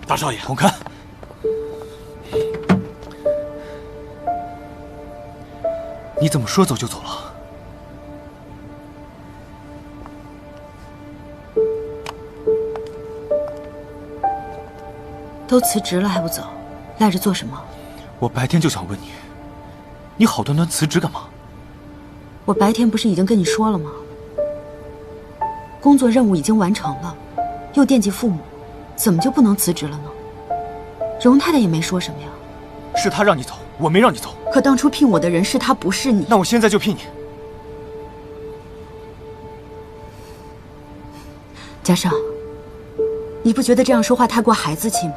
大少爷，洪堪，你怎么说走就走了？都辞职了还不走，赖着做什么？我白天就想问你，你好端端辞职干嘛？我白天不是已经跟你说了吗？工作任务已经完成了，又惦记父母，怎么就不能辞职了呢？荣太太也没说什么呀。是他让你走，我没让你走。可当初聘我的人是他，不是你。那我现在就聘你。嘉盛，你不觉得这样说话太过孩子气吗？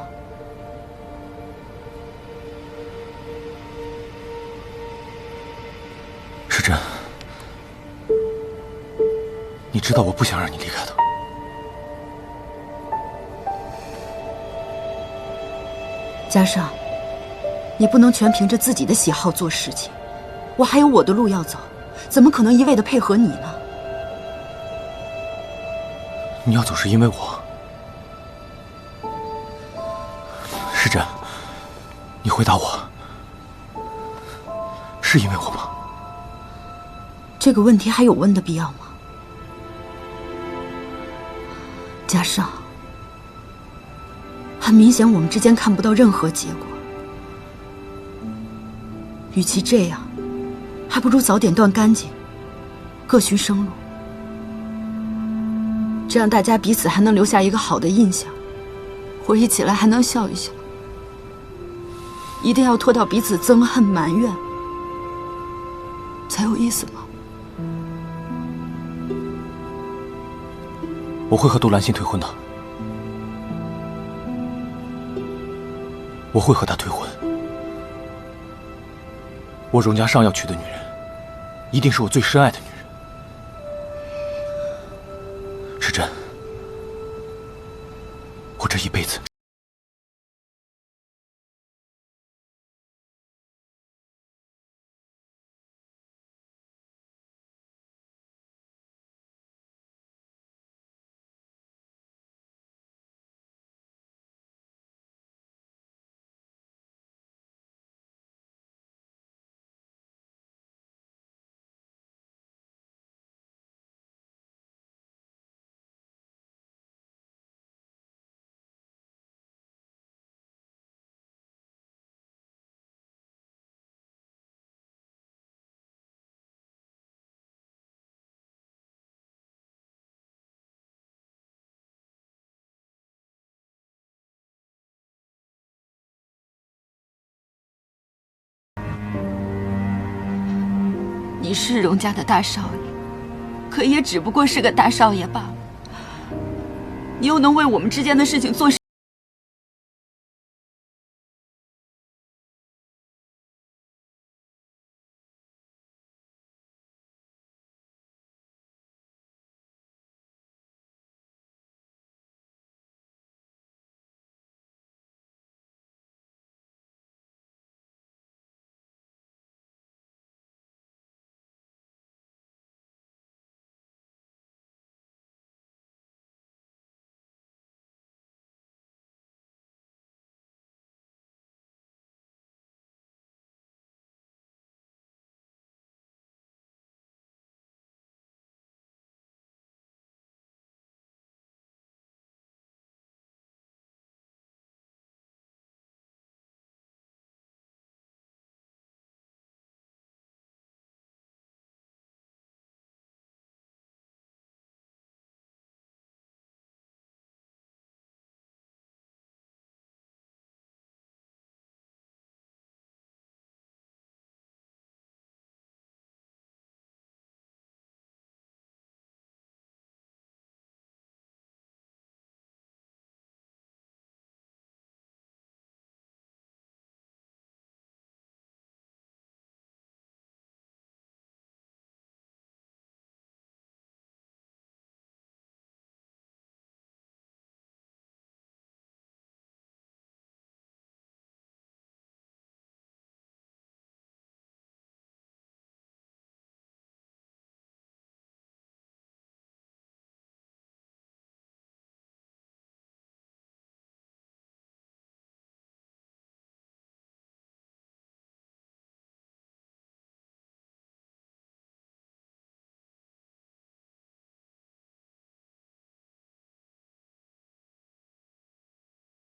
世珍，你知道我不想让你离开的。嘉盛，你不能全凭着自己的喜好做事情，我还有我的路要走，怎么可能一味的配合你呢？你要走是因为我。世珍，你回答我，是因为我吗？这个问题还有问的必要吗？嘉盛，很明显我们之间看不到任何结果，与其这样，还不如早点断干净，各寻生路，这样大家彼此还能留下一个好的印象，回忆起来还能笑一笑。一定要拖到彼此憎恨埋怨才有意思吗？我会和杜兰心退婚的，我会和她退婚。我荣家上要娶的女人，一定是我最深爱的女人。世珍，我这一辈子。你是荣家的大少爷，可也只不过是个大少爷罢了。你又能为我们之间的事情做什么？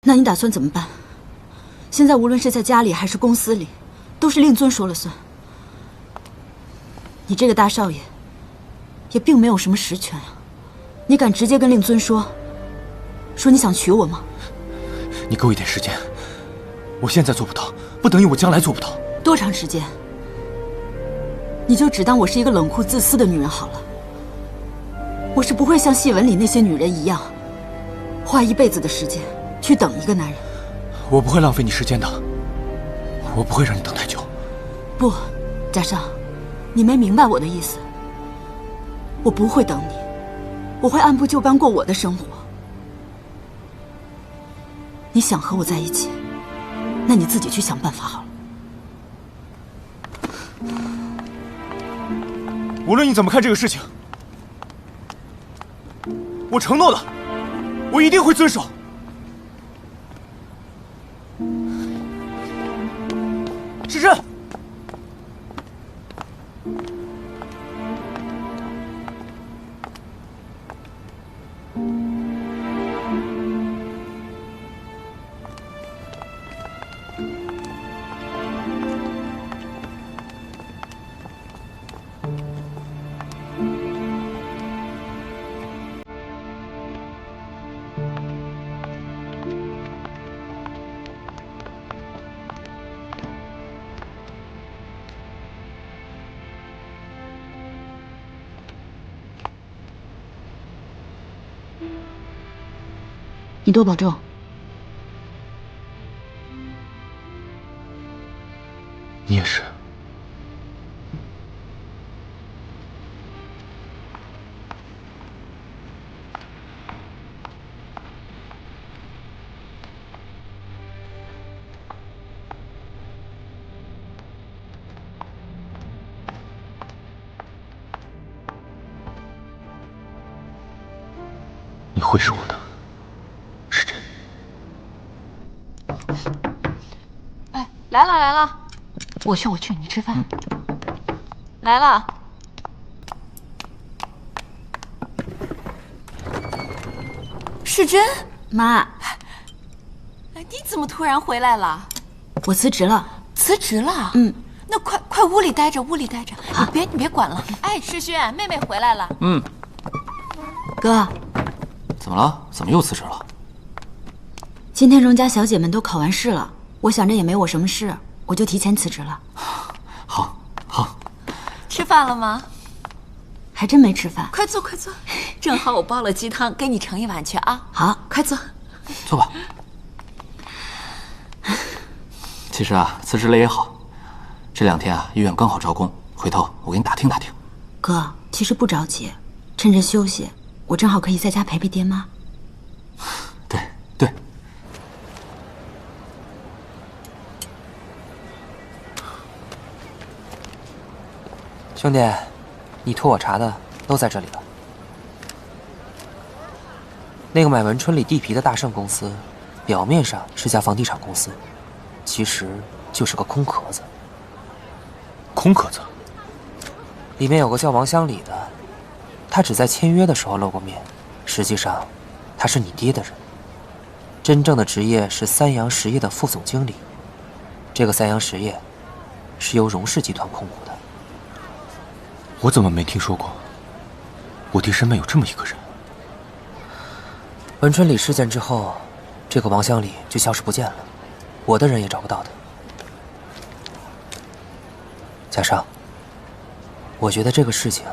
那你打算怎么办？现在无论是在家里还是公司里，都是令尊说了算。你这个大少爷，也并没有什么实权啊。你敢直接跟令尊说你想娶我吗？你给我一点时间，我现在做不到，不等于我将来做不到。多长时间？你就只当我是一个冷酷自私的女人好了。我是不会像戏文里那些女人一样，花一辈子的时间去等一个男人。我不会浪费你时间的，我不会让你等太久。不，嘉尚，你没明白我的意思。我不会等你，我会按部就班过我的生活。你想和我在一起，那你自己去想办法好了。无论你怎么看这个事情，我承诺了，我一定会遵守。时辰，你多保重。你也是。你会是我的。哎，来了！我去，你吃饭。来了。世珍，妈，哎，你怎么突然回来了？我辞职了。辞职了？那快屋里待着，你别管了。哎，世轩，妹妹回来了。哥，怎么了？怎么又辞职了？今天荣家小姐们都考完试了，我想着也没我什么事，我就提前辞职了。好。吃饭了吗？还真没吃饭。快坐，正好我煲了鸡汤，给你盛一碗去啊。好，快坐。坐吧。其实啊，辞职了也好，这2天啊，医院刚好招工，回头我给你打听打听。哥，其实不着急，趁着休息，我正好可以在家陪陪爹妈。对。兄弟，你托我查的都在这里了。那个买文春里地皮的大盛公司，表面上是家房地产公司，其实就是个空壳子。空壳子？里面有个叫王乡里的，他只在签约的时候露过面，实际上他是你爹的人。真正的职业是三洋实业的副总经理。这个三洋实业是由荣氏集团控股的。我怎么没听说过？我爹身边有这么一个人。文春里事件之后，这个王乡里就消失不见了，我的人也找不到他。加上，我觉得这个事情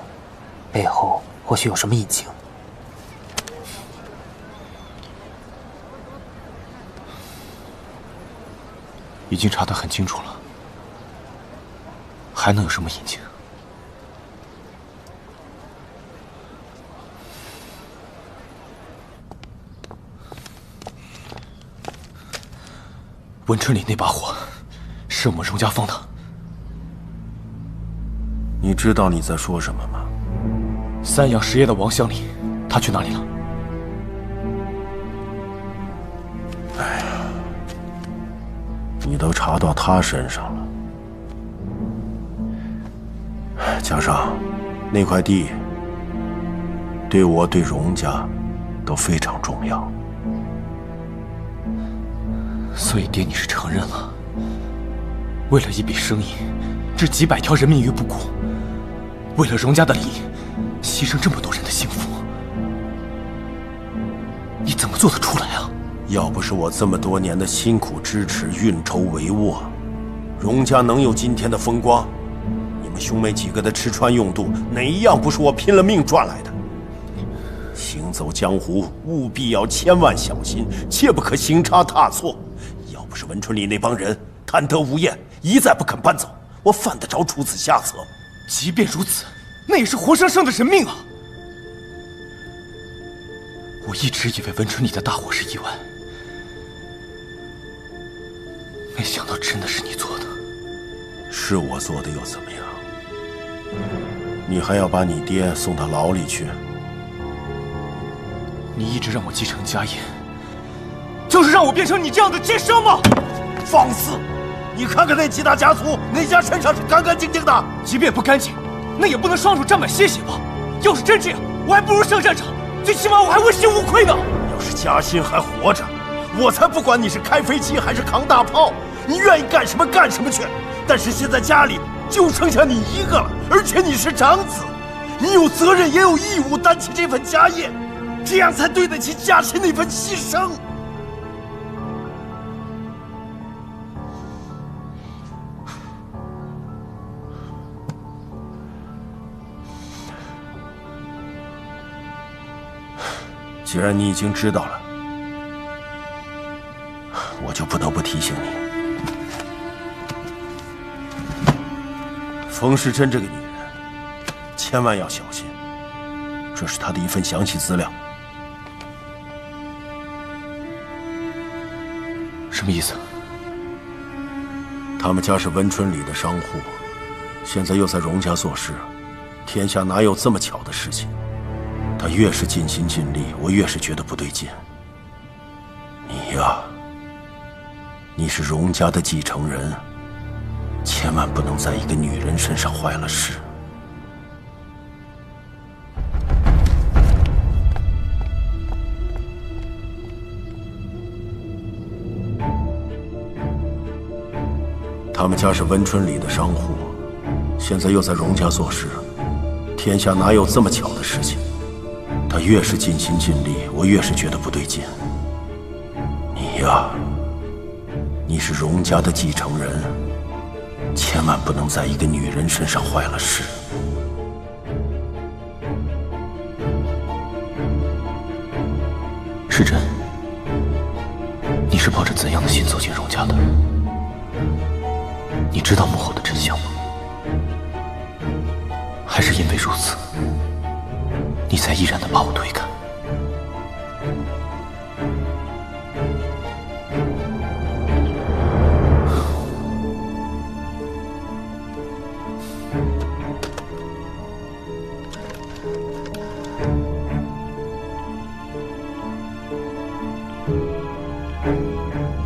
背后或许有什么隐情。已经查得很清楚了，还能有什么隐情？文春里那把火，是我们荣家放的。你知道你在说什么吗？三洋实业的王乡里，他去哪里了？哎呀，你都查到他身上了。加上那块地，对我对荣家都非常重要。所以爹，你是承认了，为了一笔生意，置几百条人命于不顾，为了荣家的利益，牺牲这么多人的幸福，你怎么做得出来啊？要不是我这么多年的辛苦支持、运筹帷幄，荣家能有今天的风光？你们兄妹几个的吃穿用度，哪一样不是我拼了命赚来的？行走江湖，务必要千万小心，切不可行差踏错。要不是文春里那帮人贪得无厌，一再不肯搬走，我犯得着出此下策？即便如此，那也是活生生的人命啊！我一直以为文春里的大火是意外，没想到真的是你做的。是我做的又怎么样？你还要把你爹送到牢里去？你一直让我继承家业，就是让我变成你这样的奸商吗？放肆！你看看那几大家族，哪家身上是干干净净的？即便不干净，那也不能双手沾满鲜血吧？要是真这样，我还不如上战场，最起码我还问心无愧呢。要是嘉欣还活着，我才不管你是开飞机还是扛大炮，你愿意干什么干什么去。但是现在家里就剩下你一个了，而且你是长子，你有责任也有义务担起这份家业，这样才对得起嘉欣那份牺牲。既然你已经知道了，我就不得不提醒你，冯世珍这个女人，千万要小心。这是她的一份详细资料。什么意思？他们家是温春里的商户，现在又在荣家做事，天下哪有这么巧的事情？他越是尽心尽力，我越是觉得不对劲。你呀，你是荣家的继承人，千万不能在一个女人身上坏了事。他们家是温春里的商户，现在又在荣家做事，天下哪有这么巧的事情？他越是尽心尽力，我越是觉得不对劲。你呀，你是荣家的继承人，千万不能在一个女人身上坏了事。世珍，你是抱着怎样的心走进荣家的？你知道幕后的真相吗？还是因为如此，你才毅然地把我推开？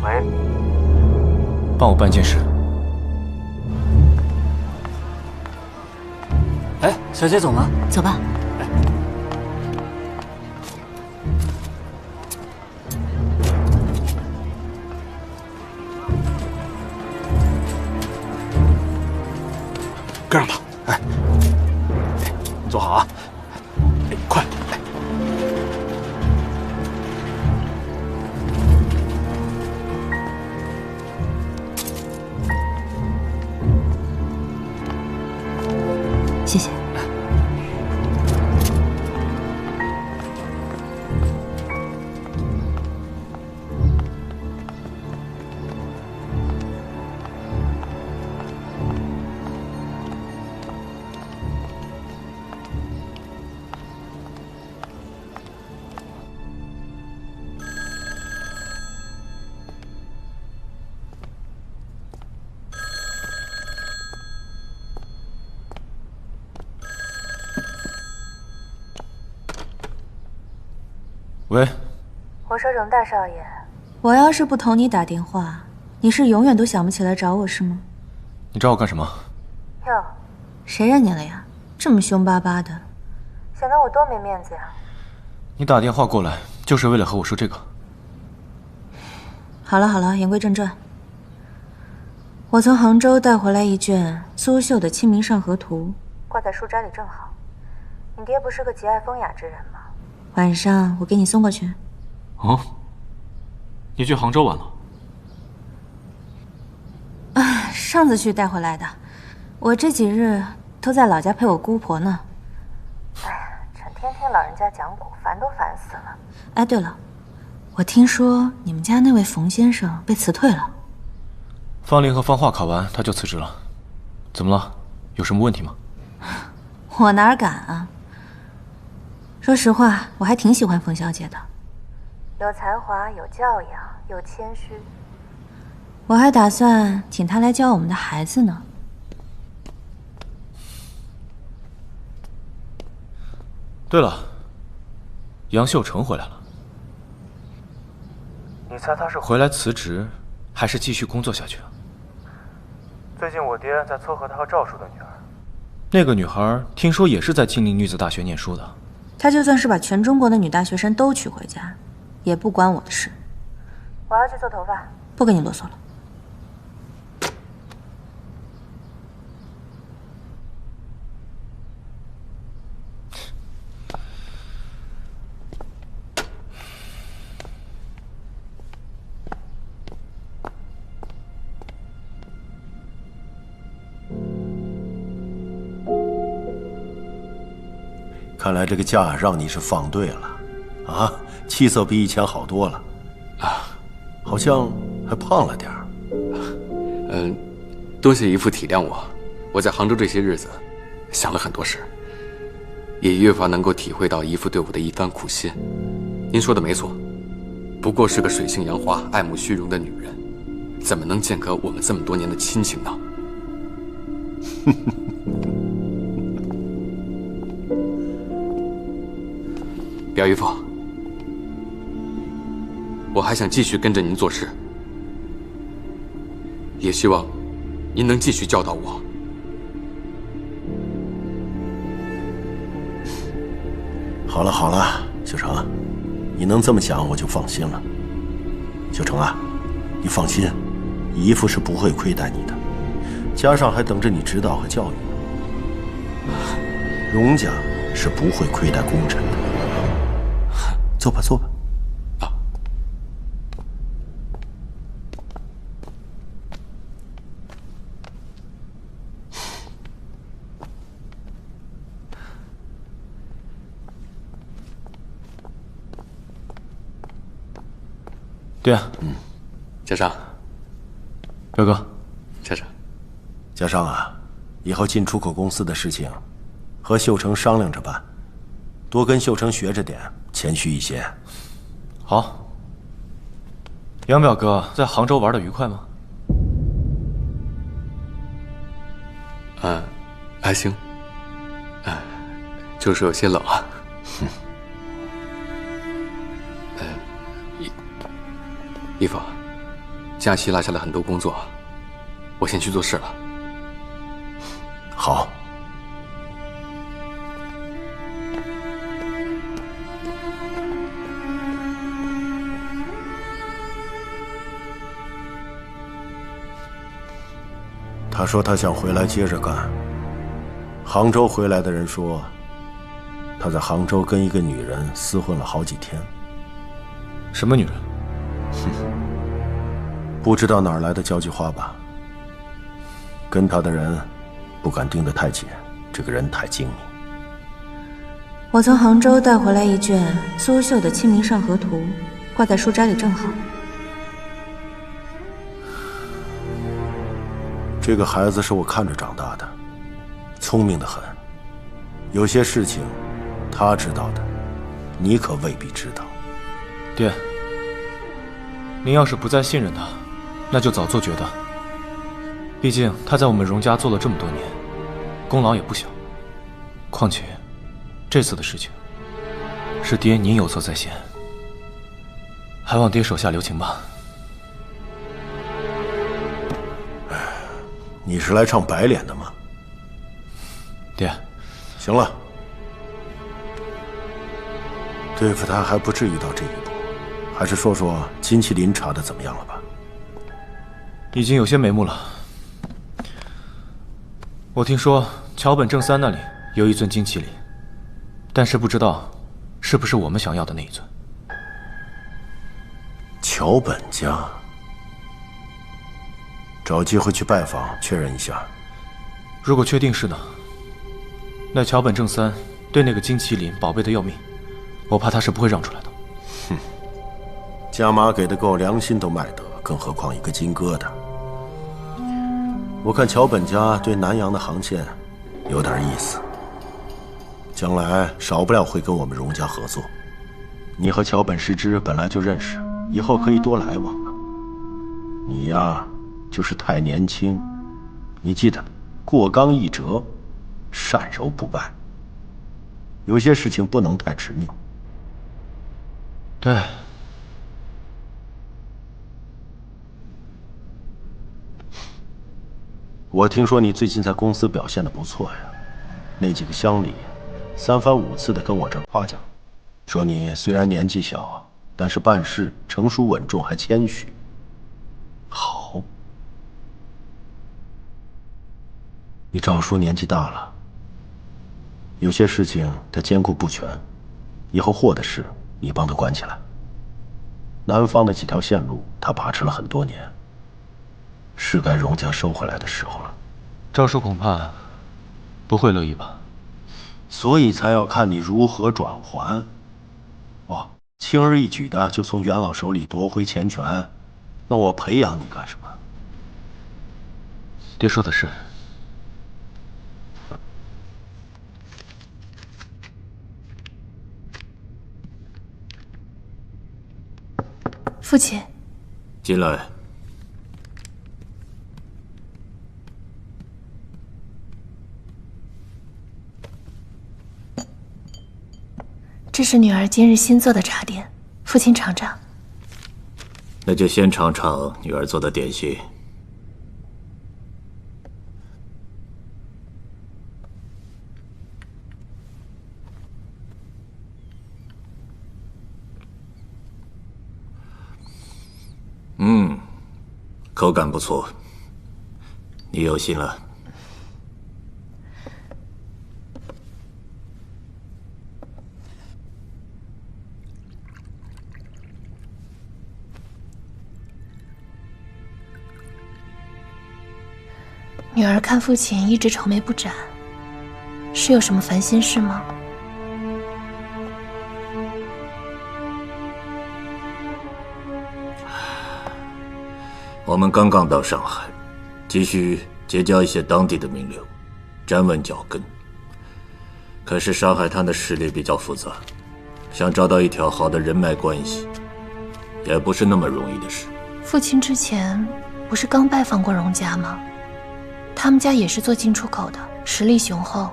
喂，帮我办件事。哎，小姐走吗？走吧。跟上他，哎，你坐好啊，哎，快，来。谢谢。喂，我说荣大少爷，我要是不同你打电话，你是永远都想不起来找我是吗？你找我干什么？哟，谁认你了呀？这么凶巴巴的，显得我多没面子呀！你打电话过来就是为了和我说这个？好了好了，言归正传。我从杭州带回来一卷苏绣的《清明上河图》，挂在书斋里正好。你爹不是个极爱风雅之人吗？晚上我给你送过去。哦，你去杭州玩了？上次去带回来的，我这几日都在老家陪我姑婆呢。哎呀，整天听老人家讲古，烦都烦死了。哎，对了，我听说你们家那位冯先生被辞退了。方林和方画考完他就辞职了，怎么了？有什么问题吗？我哪敢啊！说实话，我还挺喜欢冯小姐的，有才华，有教养，又谦虚。我还打算请她来教我们的孩子呢。对了，杨秀成回来了。你猜他是回来辞职，还是继续工作下去啊？最近我爹在撮合他和赵叔的女儿。那个女孩听说也是在金陵女子大学念书的。他就算是把全中国的女大学生都娶回家，也不关我的事。我要去做头发，不跟你啰嗦了。看来这个假让你是放对了，啊，气色比以前好多了，啊，好像还胖了点儿。多谢姨父体谅我。我在杭州这些日子，想了很多事，也越发能够体会到姨父对我的一番苦心。您说的没错，不过是个水性杨花、爱慕虚荣的女人，怎么能间隔我们这么多年的亲情呢？表姨父，我还想继续跟着您做事，也希望您能继续教导我。好了好了，秀成，你能这么想我就放心了。秀成啊，你放心，姨父是不会亏待你的，加上还等着你指导和教育呢。荣家是不会亏待功臣的。坐吧，坐吧。啊。爹，家上，表哥，家上，家上啊，以后进出口公司的事情，和秀成商量着办，多跟秀成学着点。谦虚一些。好。杨表哥在杭州玩得愉快吗？还行。就是有些冷啊。姨父，假期落下了很多工作，我先去做事了。好。他说他想回来接着干。杭州回来的人说，他在杭州跟一个女人厮混了好几天。什么女人？不知道哪儿来的交际花吧。跟他的人不敢盯得太紧，这个人太精明。我从杭州带回来一卷苏绣的《清明上河图》，挂在书斋里正好。这个孩子是我看着长大的，聪明得很。有些事情，他知道的，你可未必知道。爹，您要是不再信任他，那就早做决断。毕竟他在我们荣家做了这么多年，功劳也不小。况且，这次的事情，是爹您有错在先，还望爹手下留情吧。你是来唱白脸的吗？爹，行了，对付他还不至于到这一步，还是说说金麒麟查的怎么样了吧？已经有些眉目了。我听说桥本正三那里有一尊金麒麟，但是不知道是不是我们想要的那一尊。桥本家，找机会去拜访确认一下。如果确定是呢，那桥本正三对那个金麒麟宝贝的要命，我怕他是不会让出来的。哼，加码给的够，良心都卖得，更何况一个金疙瘩。我看桥本家对南洋的航线有点意思，将来少不了会跟我们荣家合作。你和桥本师之本来就认识，以后可以多来往啊。你呀，就是太年轻。你记得，过刚易折，善柔不败。有些事情不能太执拗。对。我听说你最近在公司表现得不错呀，那几个乡里三番五次的跟我这儿夸奖，说你虽然年纪小，但是办事成熟稳重，还谦虚。好，你赵叔年纪大了，有些事情他兼顾不全，以后祸的事你帮他管起来。南方的几条线路他把持了很多年，是该荣家收回来的时候了。赵叔恐怕不会乐意吧？所以才要看你如何转还。哦，轻而易举的就从元老手里夺回钱权，那我培养你干什么？爹说的是。父亲，进来。这是女儿今日新做的茶点，父亲尝尝。那就先尝尝女儿做的点心。口感不错，你有心了。女儿看父亲一直愁眉不展，是有什么烦心事吗？我们刚刚到上海，急需结交一些当地的名流，站稳脚跟。可是上海滩的势力比较复杂，想找到一条好的人脉关系，也不是那么容易的事。父亲之前不是刚拜访过荣家吗？他们家也是做进出口的，实力雄厚，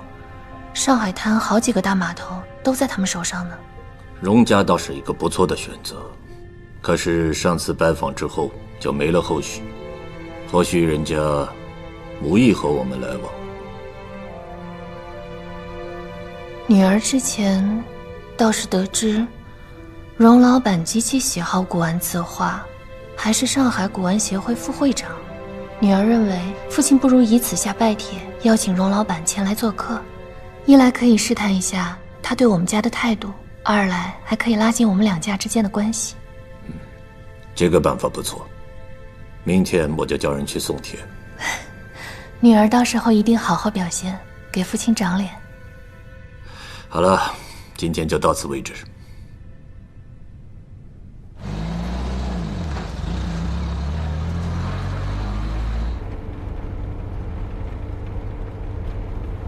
上海滩好几个大码头都在他们手上呢。荣家倒是一个不错的选择，可是上次拜访之后就没了后续，或许人家无意和我们来往。女儿之前倒是得知，荣老板极其喜好古玩字画，还是上海古玩协会副会长。女儿认为父亲不如以此下拜帖，邀请荣老板前来做客，一来可以试探一下他对我们家的态度，二来还可以拉近我们两家之间的关系。这个办法不错，明天我就叫人去送帖。女儿到时候一定好好表现，给父亲长脸。好了，今天就到此为止。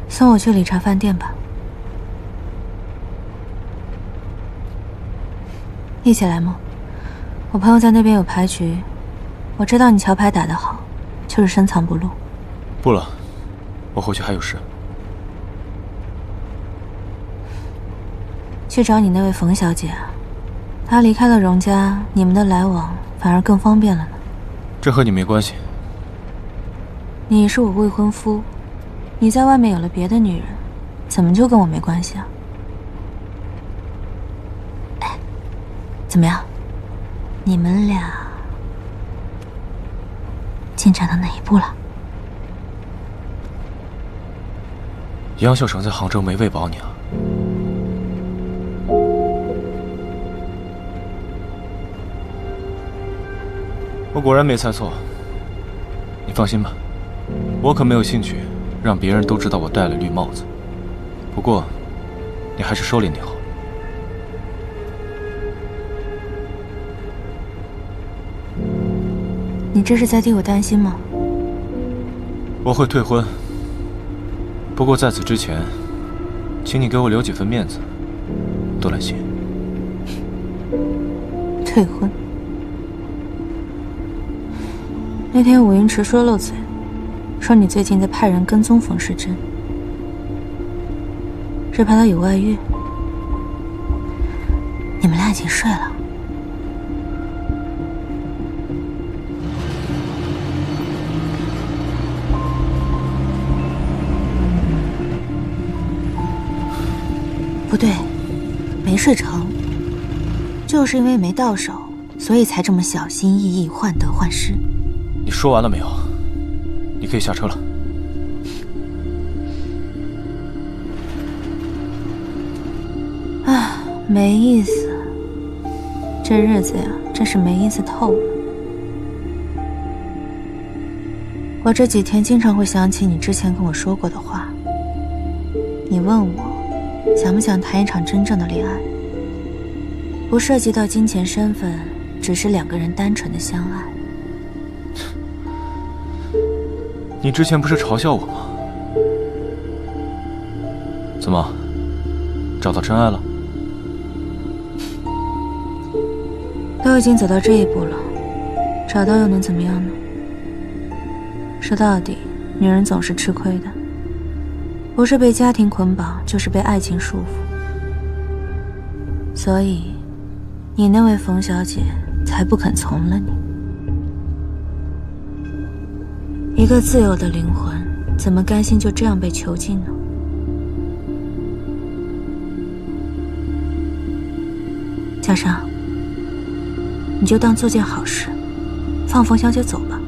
送我去理查饭店吧。一起来吗？我朋友在那边有牌局，我知道你桥牌打得好，就是深藏不露。不了，我回去还有事。去找你那位冯小姐啊，她离开了荣家，你们的来往反而更方便了呢。这和你没关系。你是我未婚夫，你在外面有了别的女人，怎么就跟我没关系啊？哎，怎么样？你们俩进展到哪一步了？杨秀成在杭州没喂饱你啊？我果然没猜错。你放心吧，我可没有兴趣让别人都知道我戴了绿帽子。不过，你还是收敛点好。你这是在替我担心吗？我会退婚，不过在此之前，请你给我留几分面子，多兰心。退婚？那天武云池说漏嘴，说你最近在派人跟踪冯世珍，是怕他有外遇。你们俩已经睡了。不对，没睡成，就是因为没到手，所以才这么小心翼翼，患得患失。你说完了没有？你可以下车了。啊，没意思，这日子呀，真是没意思透了。我这几天经常会想起你之前跟我说过的话。你问我想不想谈一场真正的恋爱，不涉及到金钱身份，只是两个人单纯的相爱。你之前不是嘲笑我吗？怎么，找到真爱了？都已经走到这一步了，找到又能怎么样呢？说到底，女人总是吃亏的，不是被家庭捆绑，就是被爱情束缚。所以，你那位冯小姐才不肯从了你。一个自由的灵魂，怎么甘心就这样被囚禁呢？嘉尚，你就当做件好事，放冯小姐走吧。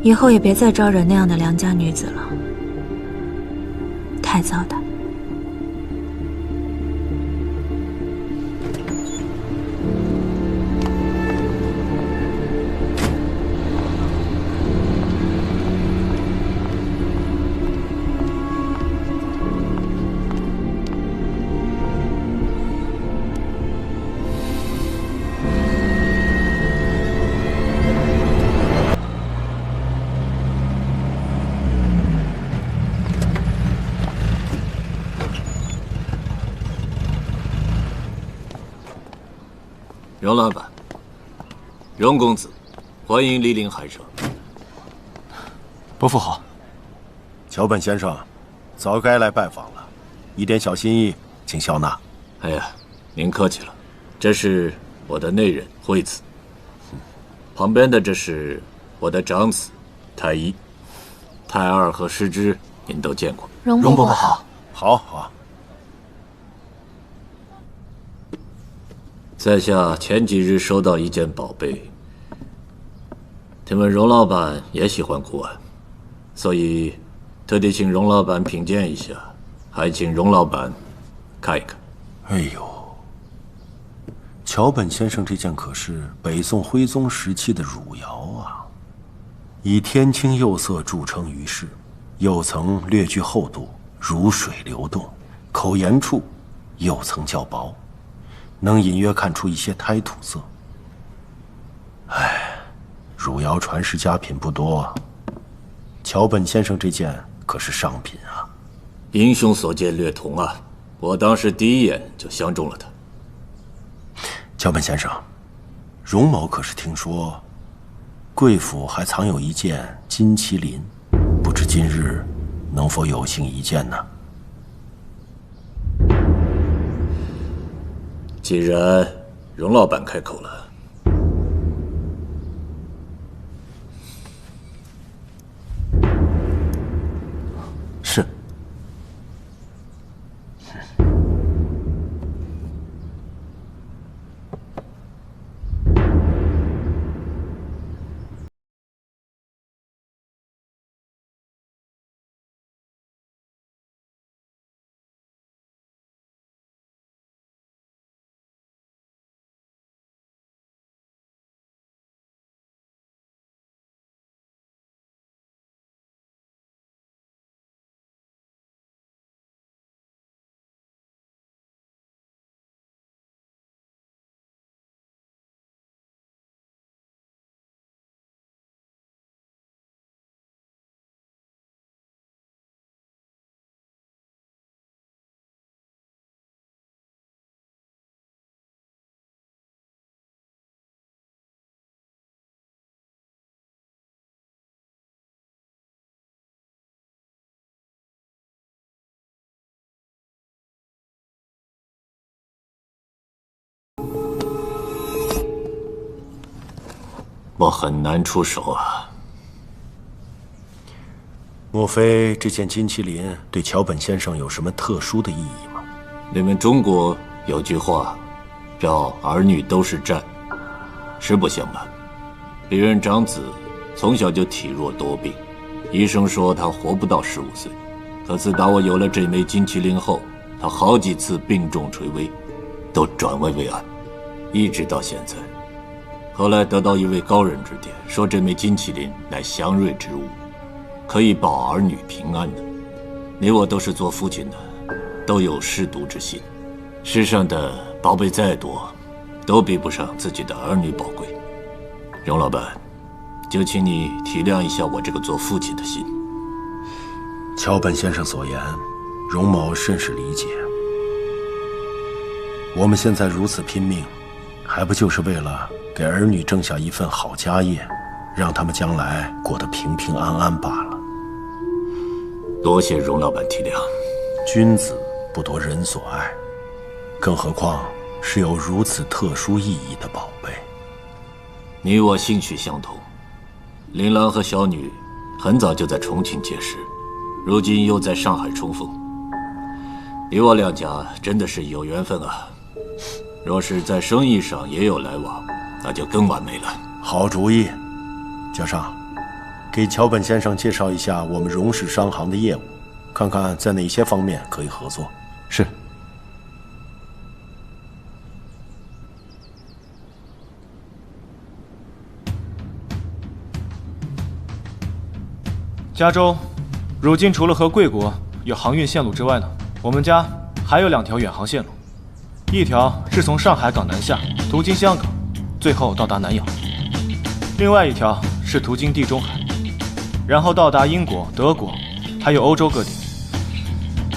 以后也别再招惹那样的良家女子了，太糟蹋。荣老板，荣公子，欢迎莅临海城。伯父好。桥本先生，早该来拜访了，一点小心意，请笑纳。哎呀，您客气了。这是我的内人惠子，旁边的这是我的长子太一、太二和师之，您都见过。荣伯伯好。好好。在下前几日收到一件宝贝，听闻荣老板也喜欢古玩，所以特地请荣老板品鉴一下，还请荣老板看一看。哎呦，桥本先生这件可是北宋徽宗时期的汝窑啊，以天青釉色著称于世，釉层略具厚度，如水流动，口沿处釉层较薄，能隐约看出一些胎土色。哎，汝窑传世佳品不多啊，桥本先生这件可是上品啊。英雄所见略同啊，我当时第一眼就相中了他。桥本先生，荣某可是听说，贵府还藏有一件金麒麟，不知今日能否有幸一见呢？既然荣老板开口了，是。我很难出手啊。莫非这件金麒麟对桥本先生有什么特殊的意义吗？你们中国有句话，叫“儿女都是债”。实不相瞒，别人长子从小就体弱多病，医生说他活不到15岁。可自打我有了这枚金麒麟后，他好几次病重垂危，都转危为安，一直到现在。后来得到一位高人指点，说这枚金麒麟乃祥瑞之物，可以保儿女平安的。你我都是做父亲的，都有舐犊之心。世上的宝贝再多，都比不上自己的儿女宝贵。荣老板，就请你体谅一下我这个做父亲的心。桥本先生所言，荣某甚是理解。我们现在如此拼命，还不就是为了给儿女挣下一份好家业，让他们将来过得平平安安罢了。多谢荣老板体谅。君子不夺人所爱，更何况是有如此特殊意义的宝贝。你我兴趣相同，琳琅和小女很早就在重庆结识，如今又在上海重逢，你我两家真的是有缘分啊。若是在生意上也有来往，那就更完美了。好主意，嘉上，给桥本先生介绍一下我们荣氏商行的业务，看看在哪些方面可以合作。是。加州，如今除了和贵国有航运线路之外呢，我们家还有2条远航线路，一条是从上海港南下，途经香港，最后到达南洋；另外一条是途经地中海，然后到达英国、德国，还有欧洲各地。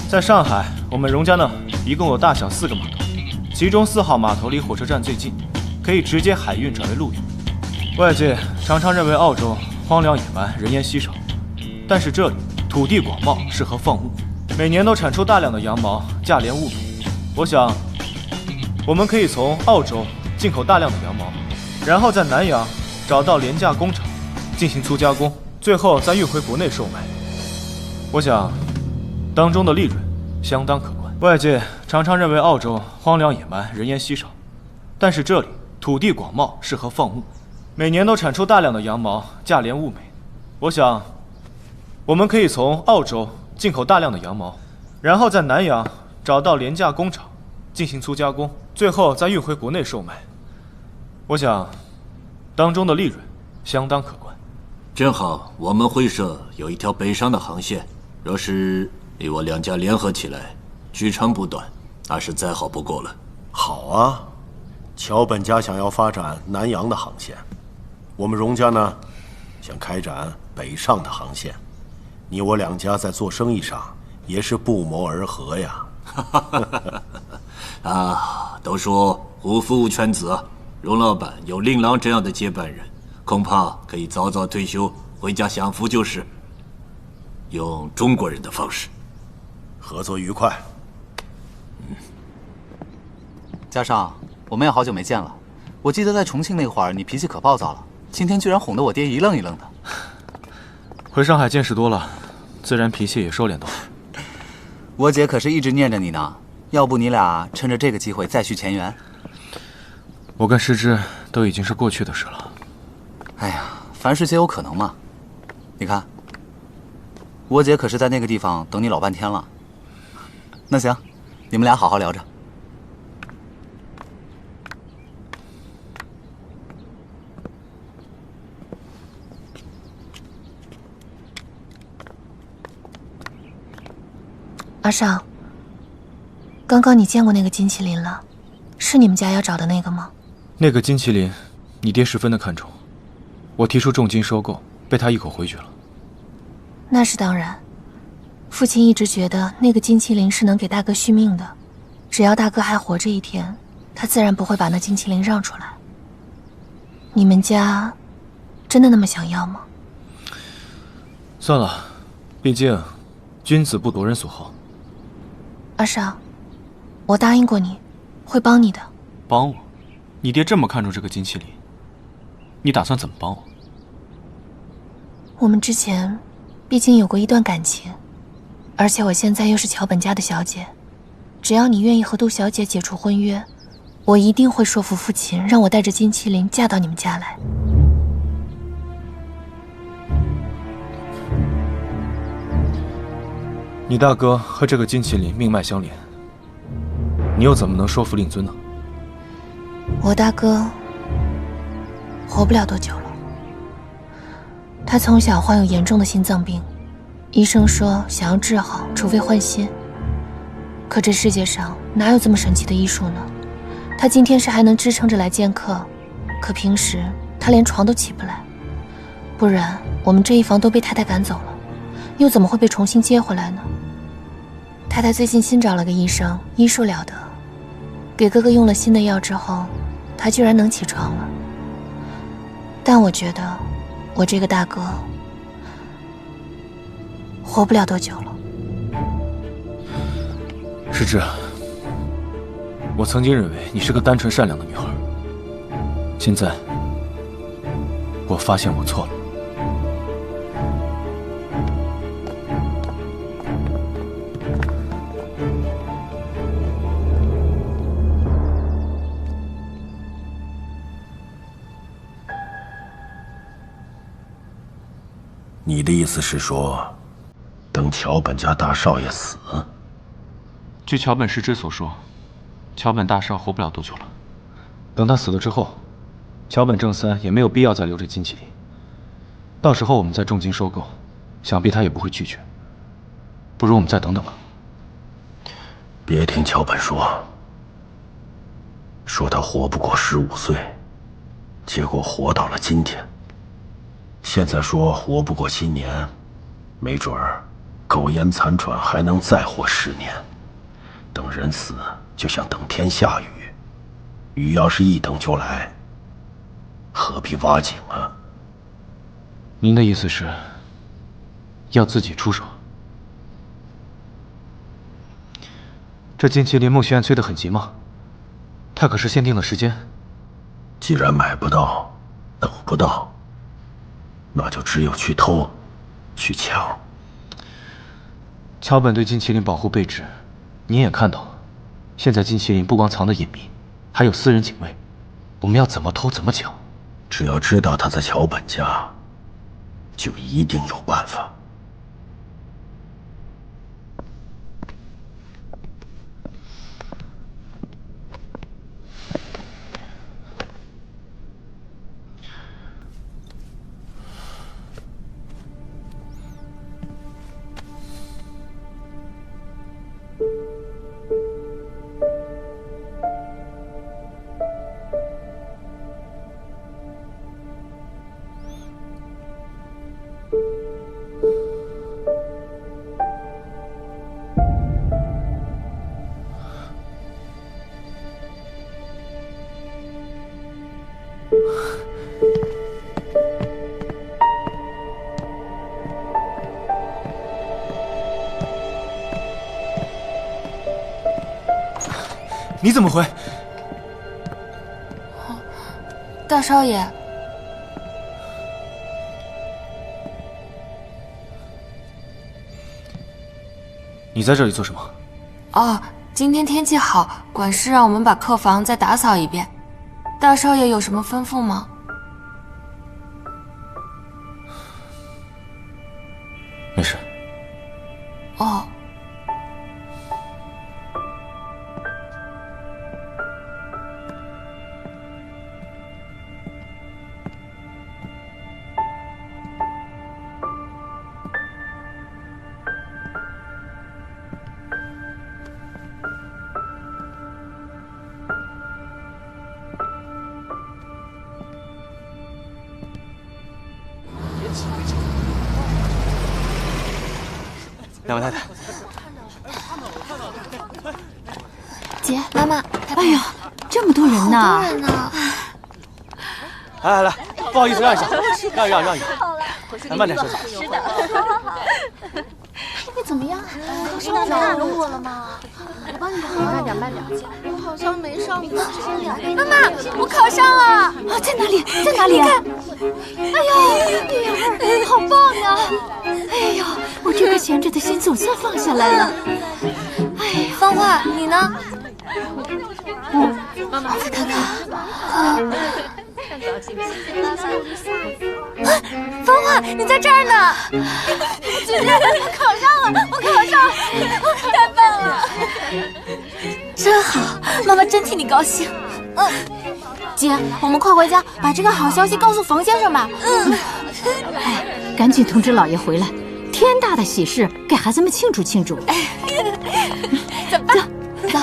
在上海，我们荣家呢一共有大小4个码头，其中4号码头离火车站最近，可以直接海运转为陆运。外界常常认为澳洲荒凉野蛮，人烟稀少。但是这里土地广袤，适合放牧，每年都产出大量的羊毛，价廉物美。我想，我们可以从澳洲进口大量的羊毛，然后在南洋找到廉价工厂进行粗加工，最后再运回国内售卖。我想，当中的利润相当可观。外界常常认为澳洲荒凉野蛮，人烟稀少，但是这里土地广袤，适合放牧，每年都产出大量的羊毛，价廉物美。我想，我们可以从澳洲进口大量的羊毛，然后在南洋找到廉价工厂进行粗加工，最后再运回国内售卖。我想，当中的利润相当可观。正好我们会社有一条北上的航线，若是你我两家联合起来，取长补短，那是再好不过了。好啊，桥本家想要发展南洋的航线，我们荣家呢，想开展北上的航线。你我两家在做生意上也是不谋而合呀。啊，都说虎父无犬子啊，荣老板有令郎这样的接班人，恐怕可以早早退休，回家享福就是。用中国人的方式，合作愉快。嘉上，我们也好久没见了。我记得在重庆那会儿，你脾气可暴躁了，今天居然哄得我爹一愣一愣的。回上海见识多了，自然脾气也收敛多了。我姐可是一直念着你呢，要不你俩趁着这个机会再续前缘？我跟诗织都已经是过去的事了。哎呀，凡事皆有可能嘛。你看，我姐可是在那个地方等你老半天了。那行，你们俩好好聊着。阿尚，刚刚你见过那个金麒麟了？是你们家要找的那个吗？那个金麒麟，你爹十分的看重，我提出重金收购，被他一口回绝了。那是当然，父亲一直觉得那个金麒麟是能给大哥续命的，只要大哥还活着一天，他自然不会把那金麒麟让出来。你们家真的那么想要吗？算了，毕竟君子不夺人所好。阿尚，我答应过你，会帮你的。帮我？你爹这么看重这个金麒麟，你打算怎么帮我？我们之前毕竟有过一段感情，而且我现在又是桥本家的小姐，只要你愿意和杜小姐解除婚约，我一定会说服父亲，让我带着金麒麟嫁到你们家来。你大哥和这个金麒麟命脉相连，你又怎么能说服令尊呢？我大哥活不了多久了，他从小患有严重的心脏病，医生说想要治好，除非换心。可这世界上哪有这么神奇的医术呢？他今天是还能支撑着来见客，可平时他连床都起不来。不然我们这一房都被太太赶走了，又怎么会被重新接回来呢？太太最近新找了个医生，医术了得，给哥哥用了新的药之后，他居然能起床了。但我觉得我这个大哥活不了多久了。世之，我曾经认为你是个单纯善良的女孩，现在我发现我错了。你的意思是说，等桥本家大少爷死？据桥本世之所说，桥本大少活不了多久了。等他死了之后，桥本正三也没有必要再留着金麒麟。到时候我们再重金收购，想必他也不会拒绝。不如我们再等等吧。别听桥本说他活不过15岁，结果活到了今天。现在说活不过7年，没准儿苟延残喘还能再活10年。等人死就像等天下雨，雨要是一等就来，何必挖井啊？您的意思是要自己出手？这金麒麟孟徐安催得很急吗？他可是限定了时间。既然买不到，等不到，那就只有去偷，去抢。桥本对金麒麟保护备至，您也看到，现在金麒麟不光藏得隐秘，还有私人警卫。我们要怎么偷怎么抢？只要知道他在桥本家，就一定有办法。你怎么回？大少爷，你在这里做什么？哦，今天天气好，管事让我们把客房再打扫一遍。大少爷有什么吩咐吗？没事。哦。两位太太，姐，妈妈，哎呀，这么多人呢！好多人呢！来，不好意思，让一下，让一下，来慢点，小姐。是的，好。你怎么样？上看着我了吗？我帮你慢点。我好像没上过。妈妈，我考上了！啊，在哪里？在哪里？哎呦，女儿，好棒啊！哎呦，我这个闲着的心总算放下来了。哎呀，芳华，你呢？妈妈，我看看。芳华，你在这儿呢！姐姐，我考上了，我考上了，太棒了！真好，妈妈真替你高兴。姐，我们快回家，把这个好消息告诉冯先生吧。哎，赶紧通知老爷回来，天大的喜事，给孩子们庆祝庆祝。走吧，走。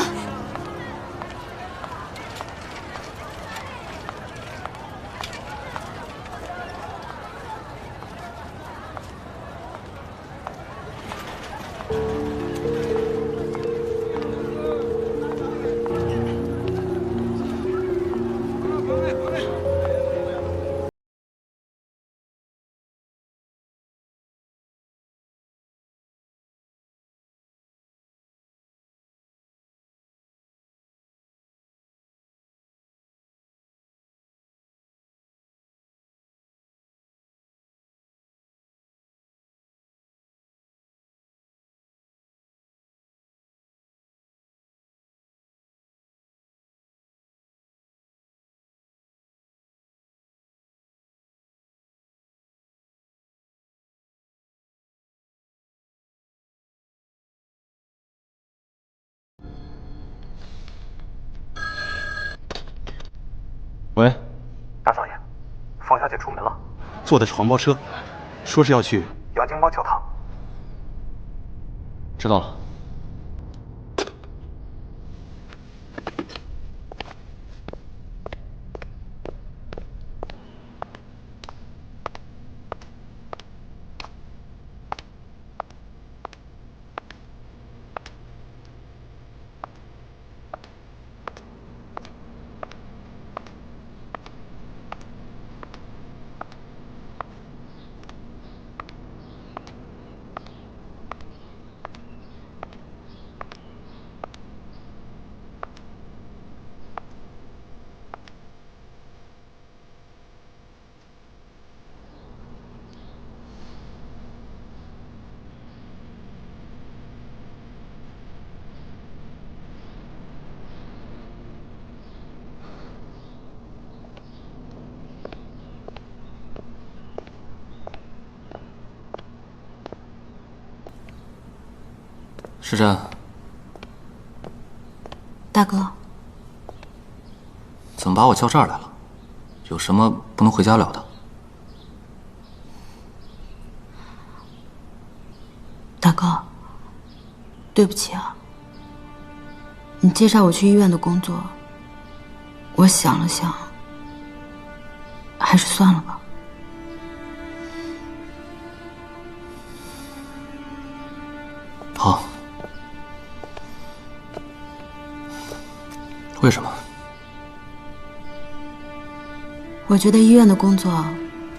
喂，大少爷，冯小姐出门了，坐的是黄包车，说是要去杨金光教堂。知道了。时珍，大哥，怎么把我叫这儿来了？有什么不能回家聊的？大哥，对不起啊。你介绍我去医院的工作，我想了想，还是算了吧。好。为什么？我觉得医院的工作，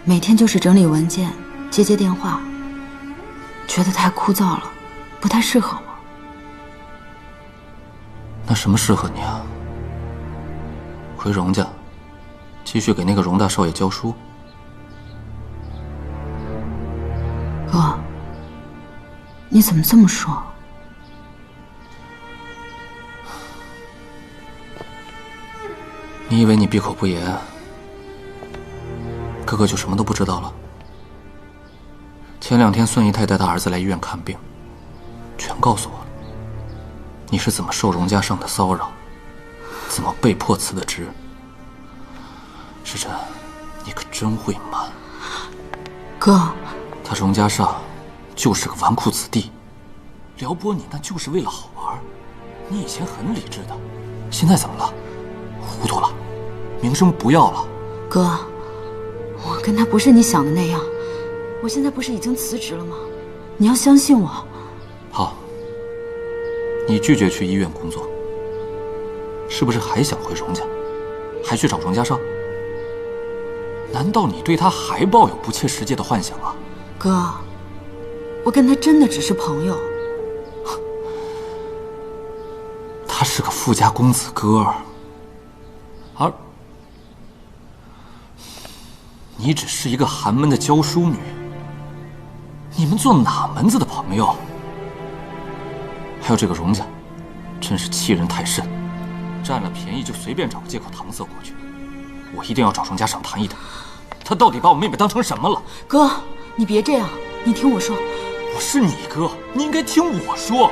每天就是整理文件、接电话，觉得太枯燥了，不太适合我。那什么适合你啊？回荣家，继续给那个荣大少爷教书。哥，你怎么这么说？你以为你闭口不言，哥哥就什么都不知道了？前2天孙姨太带他儿子来医院看病，全告诉我了。你是怎么受荣家上的骚扰，怎么被迫辞的职。时珍，你可真会瞒。哥，他荣家上就是个纨绔子弟，撩拨你那就是为了好玩。你以前很理智的，现在怎么了？糊涂了，名声不要了。哥，我跟他不是你想的那样，我现在不是已经辞职了吗？你要相信我。好，你拒绝去医院工作，是不是还想回荣家，还去找荣家少？难道你对他还抱有不切实际的幻想啊？哥，我跟他真的只是朋友。他是个富家公子哥儿，你只是一个寒门的教书女，你们做哪门子的朋友？还有这个荣家，真是欺人太甚，占了便宜就随便找个借口搪塞过去。我一定要找荣家上谈一谈，他到底把我妹妹当成什么了？哥，你别这样，你听我说。我是你哥，你应该听我说。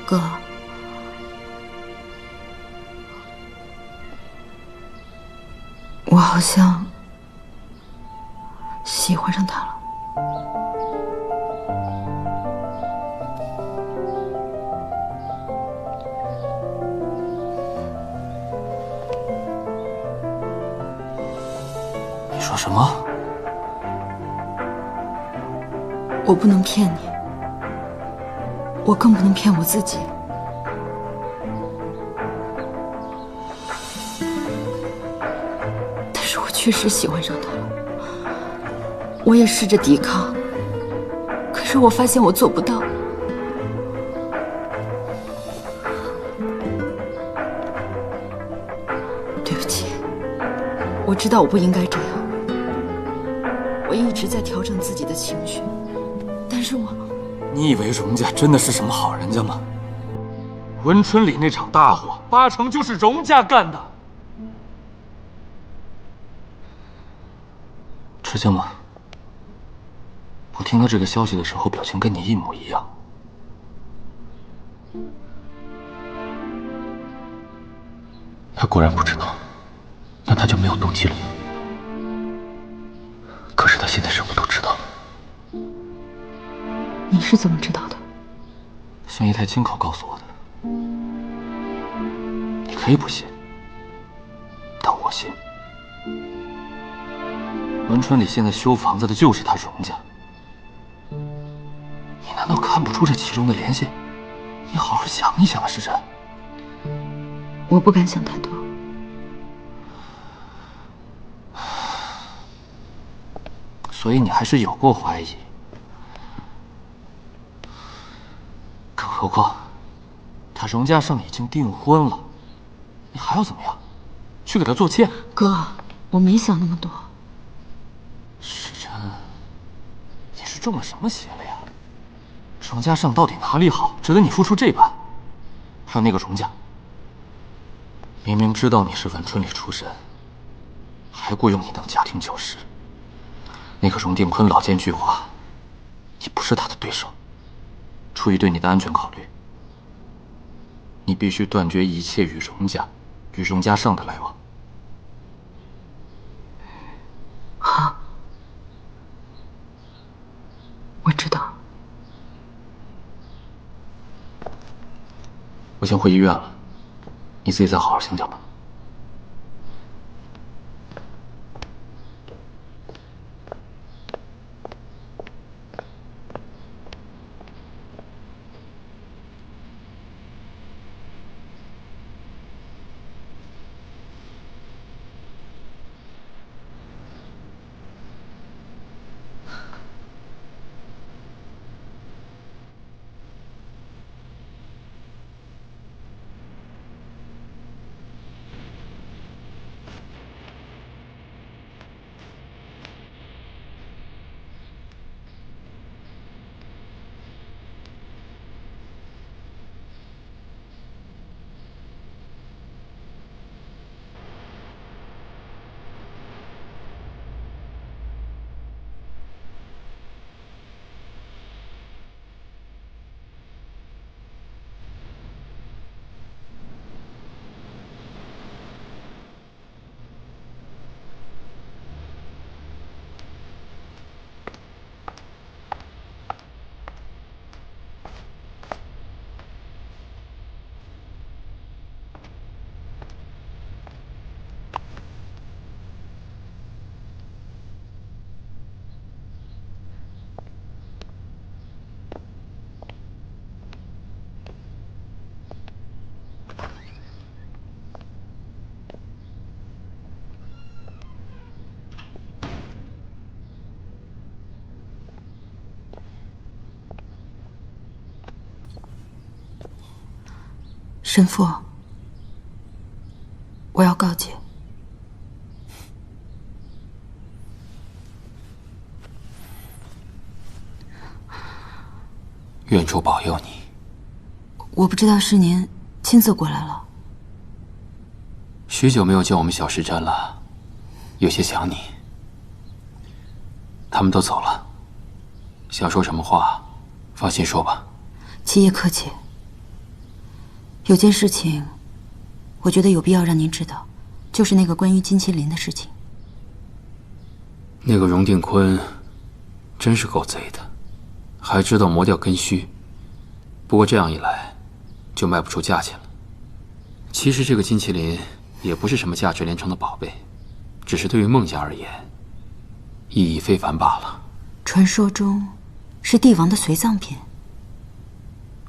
哥，我好像喜欢上他了。你说什么？我不能骗你，我更不能骗我自己。但是我确实喜欢上他了，我也试着抵抗，可是我发现我做不到。对不起，我知道我不应该这样，我一直在调整自己的情绪，但是你以为荣家真的是什么好人家吗？文春里那场大火，8成就是荣家干的。吃惊吗？我听到这个消息的时候，表情跟你一模一样。他果然不知道，那他就没有动机了。可是他现在什么都知道了。你是怎么知道的？孙一太亲口告诉我的。你可以不信，但我信。文春里现在修房子的就是他荣家，你难道看不出这其中的联系？你好好想一想啊，时辰。我不敢想太多。所以你还是有过怀疑。更何况，他荣家上已经订婚了，你还要怎么样？去给他做妾？哥，我没想那么多。时辰，你是中了什么邪了呀？荣家上到底哪里好，值得你付出这般？还有那个荣家，明明知道你是文春里出身，还雇佣你当家庭教师。那个荣定坤老奸巨猾，你不是他的对手。出于对你的安全考虑，你必须断绝一切与荣家、与荣家上的来往。好，我知道。我先回医院了，你自己再好好想想吧。神父，我要告诫，愿主保佑你。我不知道是您亲自过来了。许久没有见我们小时针了，有些想你。他们都走了，想说什么话，放心说吧。七爷客气。有件事情，我觉得有必要让您知道，就是那个关于金麒麟的事情。那个荣定坤，真是够贼的，还知道磨掉根须。不过这样一来，就卖不出价钱了。其实这个金麒麟也不是什么价值连城的宝贝，只是对于孟家而言，意义非凡罢了。传说中，是帝王的随葬品。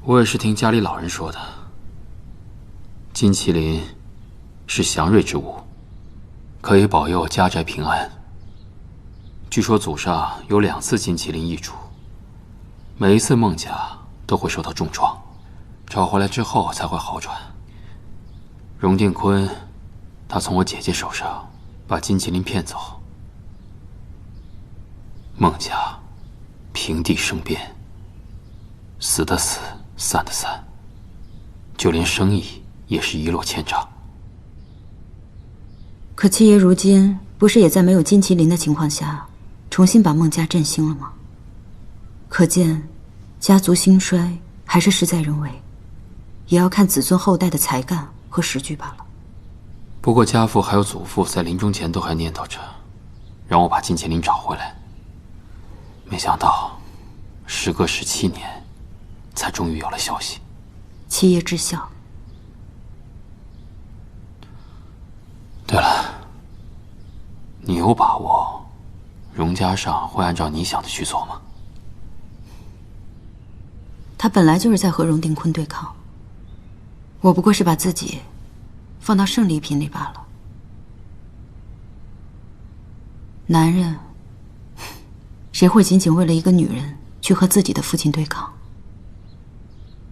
我也是听家里老人说的。金麒麟是祥瑞之物，可以保佑家宅平安。据说祖上有2次金麒麟易主，每一次孟家都会受到重创，找回来之后才会好转。荣定坤，他从我姐姐手上把金麒麟骗走，孟家平地生变，死的死，散的散，就连生意也是一落千丈。可七爷如今不是也在没有金麒麟的情况下，重新把孟家振兴了吗？可见，家族兴衰还是事在人为，也要看子孙后代的才干和实具罢了。不过家父还有祖父在临终前都还念叨着，让我把金麒麟找回来。没想到，时隔17年，才终于有了消息。七爷知孝。对了，你有把握，荣家上会按照你想的去做吗？他本来就是在和荣定坤对抗，我不过是把自己放到胜利品里罢了。男人，谁会仅仅为了一个女人去和自己的父亲对抗？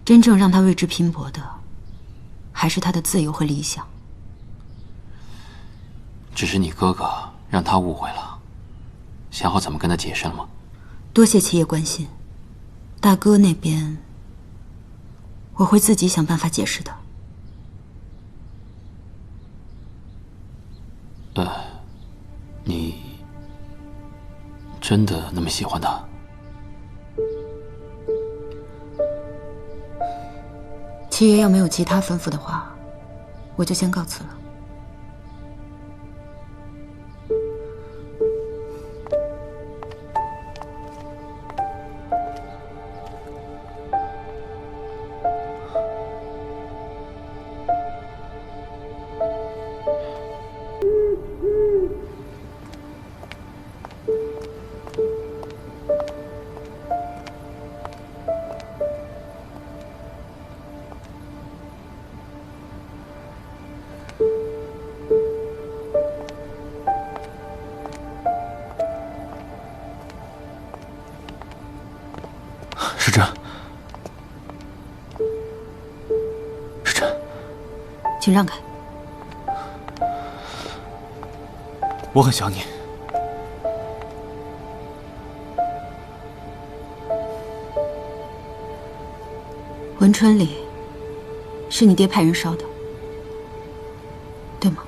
真正让他为之拼搏的，还是他的自由和理想。只是你哥哥让他误会了，想好怎么跟他解释了吗？多谢七爷关心，大哥那边我会自己想办法解释的。你真的那么喜欢他？七爷要没有其他吩咐的话，我就先告辞了。时珍，时珍，请让开。我很想你。文春里是你爹派人烧的，对吗？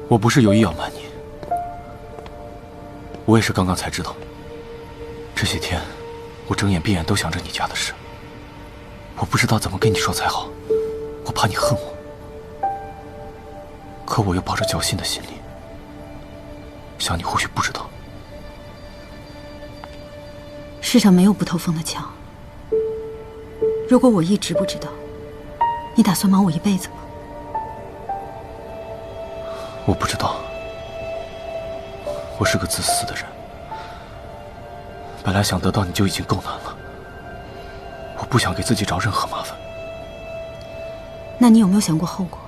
我不是有意要瞒你，我也是刚刚才知道。这些天，我睁眼闭眼都想着你家的事，我不知道怎么跟你说才好，我怕你恨我，可我又抱着侥幸的心理，想你或许不知道。世上没有不透风的墙，如果我一直不知道，你打算瞒我一辈子吗？我不知道，我是个自私的人。本来想得到你就已经够难了，我不想给自己找任何麻烦。那你有没有想过后果？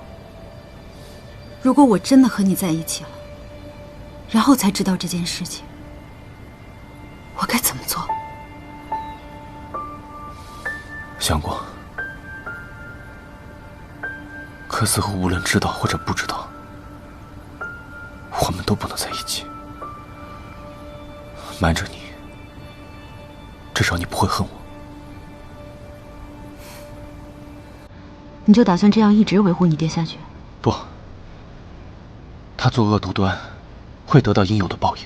如果我真的和你在一起了，然后才知道这件事情，我该怎么做？想过，可似乎无论知道或者不知道，我们都不能在一起。瞒着你，至少你不会恨我。你就打算这样一直维护你爹下去？不，他作恶多端，会得到应有的报应。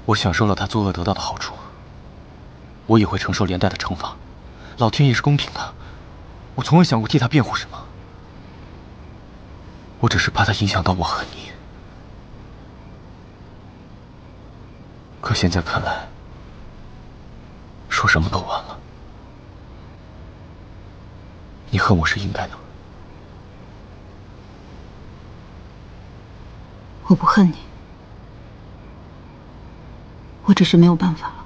我享受了他作恶得到的好处，我也会承受连带的惩罚。老天爷是公平的，我从未想过替他辩护什么。我只是怕他影响到我和你。可现在看来，说什么都晚了。你恨我是应该的。我不恨你，我只是没有办法了。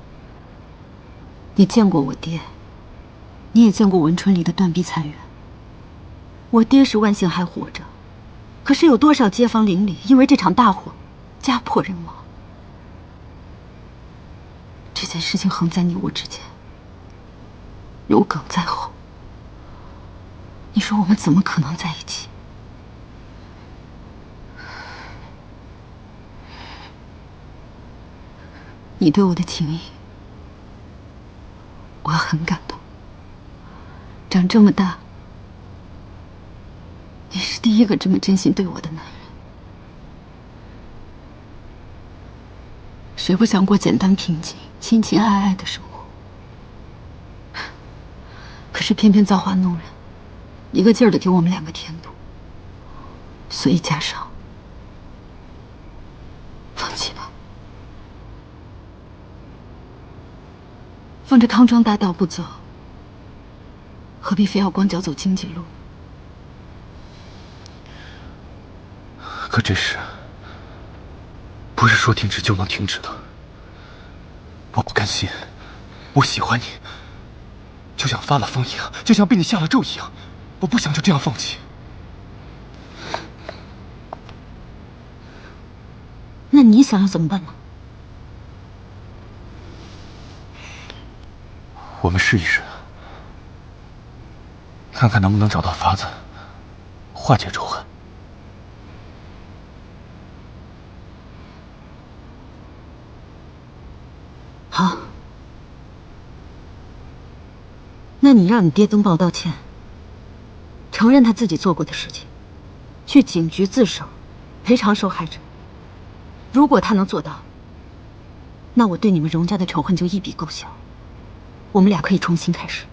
你见过我爹，你也见过文春里的断壁残垣。我爹是万幸还活着，可是有多少街坊邻里因为这场大火家破人亡？这件事情横在你我之间，有梗在后。你说我们怎么可能在一起？你对我的情谊，我很感动。长这么大，你是第一个这么真心对我的男人。谁不想过简单平静、亲亲爱爱的生活？可是偏偏造化弄人，一个劲儿的给我们两个添堵，所以加上放弃吧。顺着康庄大道不走，何必非要光脚走荆棘路？可这事不是说停止就能停止的。我不甘心，我喜欢你，就像发了疯一样，就像被你下了咒一样，我不想就这样放弃。那你想要怎么办呢？我们试一试，看看能不能找到法子化解仇恨。好，那你让你爹登报道歉，承认他自己做过的事情，去警局自首，赔偿受害者。如果他能做到，那我对你们荣家的仇恨就一笔勾销，我们俩可以重新开始。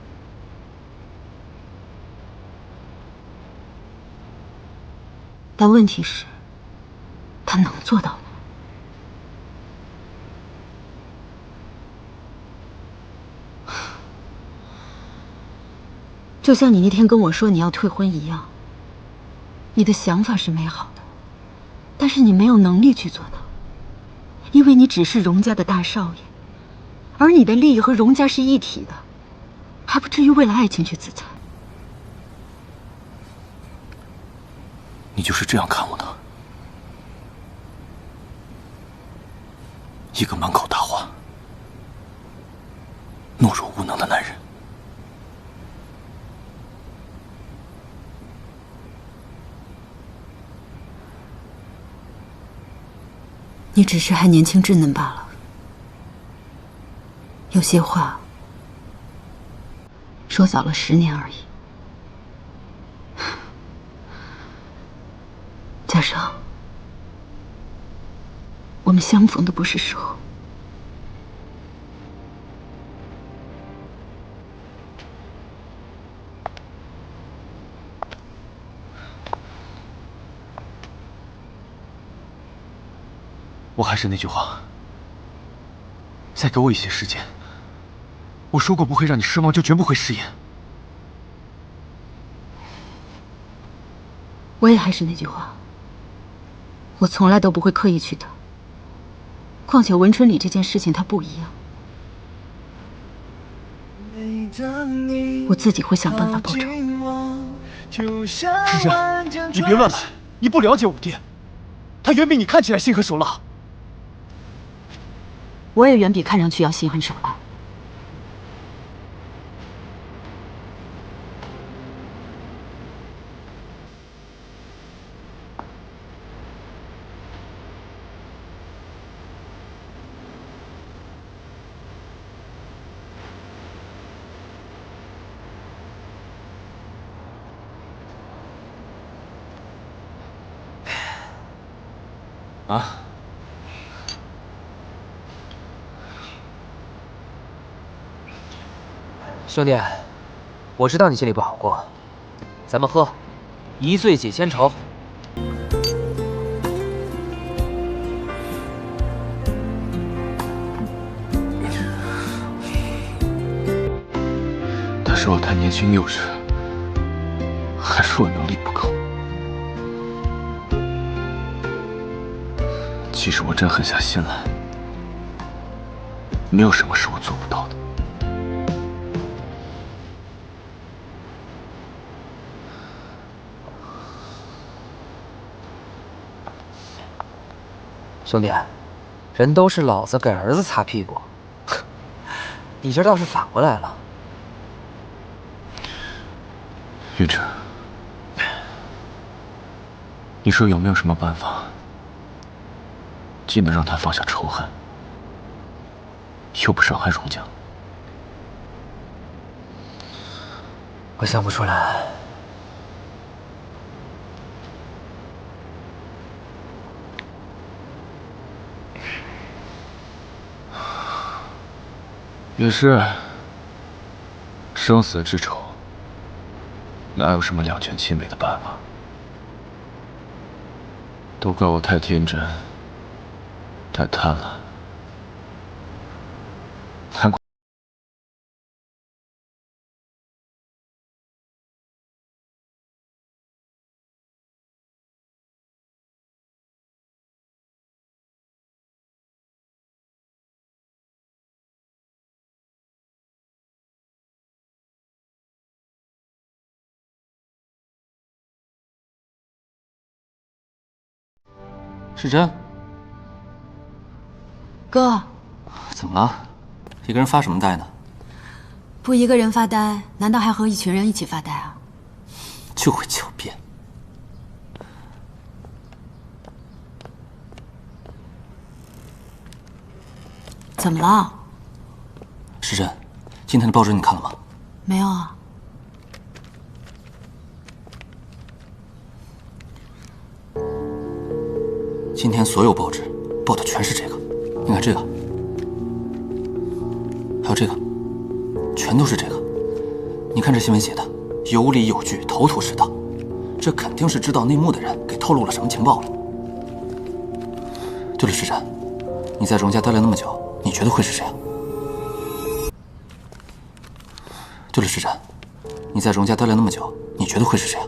但问题是，他能做到吗？就像你那天跟我说你要退婚一样，你的想法是美好的，但是你没有能力去做到，因为你只是荣家的大少爷，而你的利益和荣家是一体的，还不至于为了爱情去自残。你就是这样看我的？一个满口大话、懦弱无能的男人。你只是还年轻稚嫩罢了，有些话说早了10年而已。加上我们相逢的不是时候。我还是那句话，再给我一些时间。我说过不会让你失望，就绝不会食言。我也还是那句话，我从来都不会刻意去等。况且文春里这件事情它不一样，我自己会想办法报仇。芝芝，你别乱来，你不了解我爹，他远比你看起来心狠手辣。我也远比看上去要心狠手辣。啊？兄弟，我知道你心里不好过，咱们喝，一醉解千愁。他说我太年轻幼稚，还说我能力不够。其实我真狠下心来，没有什么是我做不到的。兄弟，人都是老子给儿子擦屁股，你这倒是反过来了。云晨，你说有没有什么办法，既能让他放下仇恨，又不伤害荣家？我想不出来。也是，生死之仇，哪有什么两全其美的办法？都怪我太天真，太贪婪，难怪。世珍，哥，怎么了？一个人发什么呆呢？不一个人发呆，难道还和一群人一起发呆啊？就会狡辩。怎么了？世珍，今天的报纸你看了吗？没有啊。今天所有报纸报的全是这个，你看这个，还有这个，全都是这个。你看这新闻写的有理有据，头头是道，这肯定是知道内幕的人给透露了什么情报了。对了，世珍，你在荣家待了那么久，你觉得会是谁啊？对了，世珍，你在荣家待了那么久，你觉得会是谁啊？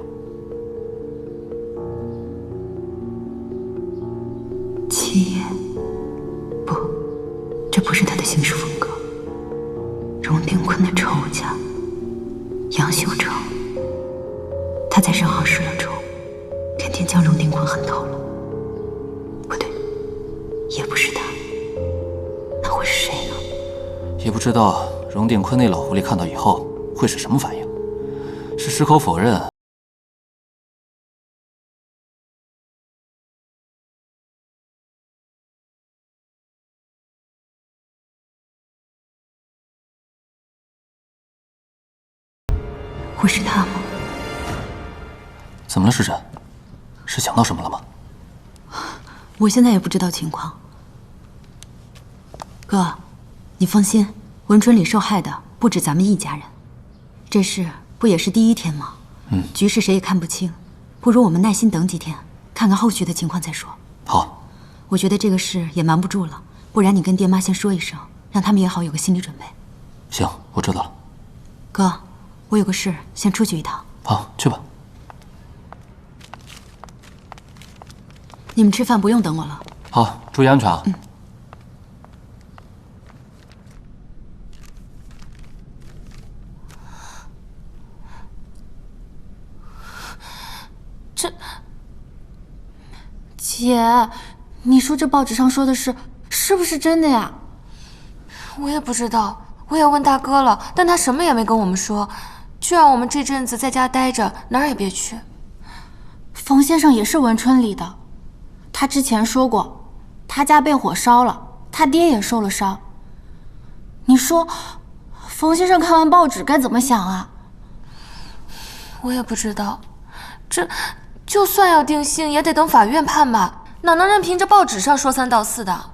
七爷，不，这不是他的行事风格。荣定坤的仇家杨修成，他在上杭失了仇，肯定将荣定坤恨透了。不对，也不是他，那会是谁呢？也不知道荣定坤那老狐狸看到以后会是什么反应，是矢口否认，会是他吗？怎么了，世珍？是想到什么了吗？我现在也不知道情况。哥，你放心，文春里受害的不止咱们一家人，这事不也是第一天吗？局势谁也看不清，不如我们耐心等几天，看看后续的情况再说。好，我觉得这个事也瞒不住了，不然你跟爹妈先说一声，让他们也好有个心理准备。行，我知道了。哥，我有个事，先出去一趟。好，去吧。你们吃饭不用等我了。好，注意安全啊。姐，你说这报纸上说的是不是真的呀？我也不知道，我也问大哥了，但他什么也没跟我们说，就让我们这阵子在家待着，哪儿也别去。冯先生也是文春里的，他之前说过，他家被火烧了，他爹也受了伤。你说，冯先生看完报纸该怎么想啊？我也不知道，这就算要定性，也得等法院判吧。哪能任凭着报纸上说三道四的？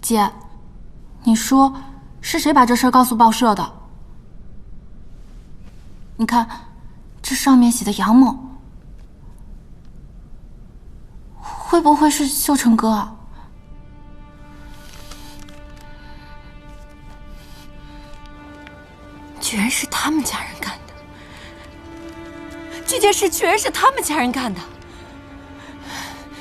姐，你说是谁把这事儿告诉报社的？你看，这上面写的杨某，会不会是秀成哥啊？居然是他们家人干的！这件事居然是他们家人干的！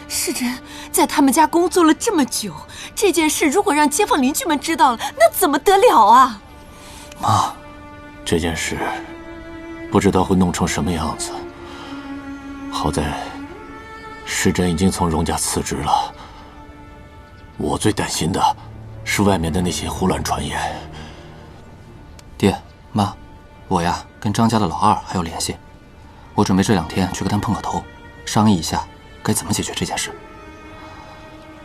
世珍在他们家工作了这么久，这件事如果让街坊邻居们知道了，那怎么得了啊？妈，这件事不知道会弄成什么样子。好在世珍已经从荣家辞职了。我最担心的是外面的那些胡乱传言。爹妈，我呀跟张家的老二还有联系，我准备这2天去跟他们碰个头，商议一下该怎么解决这件事。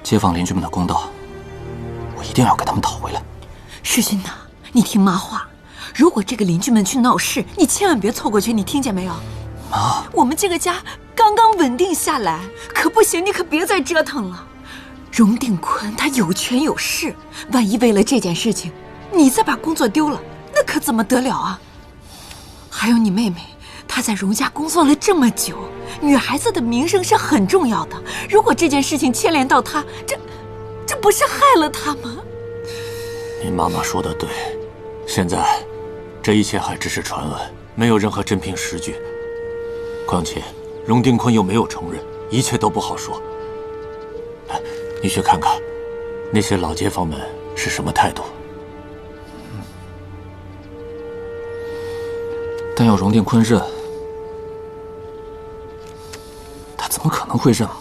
街坊邻居们的公道，我一定要给他们讨回来。世勋呐，你听妈话，如果这个邻居们去闹事，你千万别凑过去，你听见没有？妈，我们这个家刚刚稳定下来，可不行，你可别再折腾了。荣定坤他有权有势，万一为了这件事情，你再把工作丢了，那可怎么得了啊？还有你妹妹，她在荣家工作了这么久，女孩子的名声是很重要的。如果这件事情牵连到她，这不是害了她吗？您妈妈说的对，现在这一切还只是传闻，没有任何真凭实据。况且荣定坤又没有承认，一切都不好说。你去看看那些老街坊们是什么态度。但要荣定坤认，他怎么可能会认呢？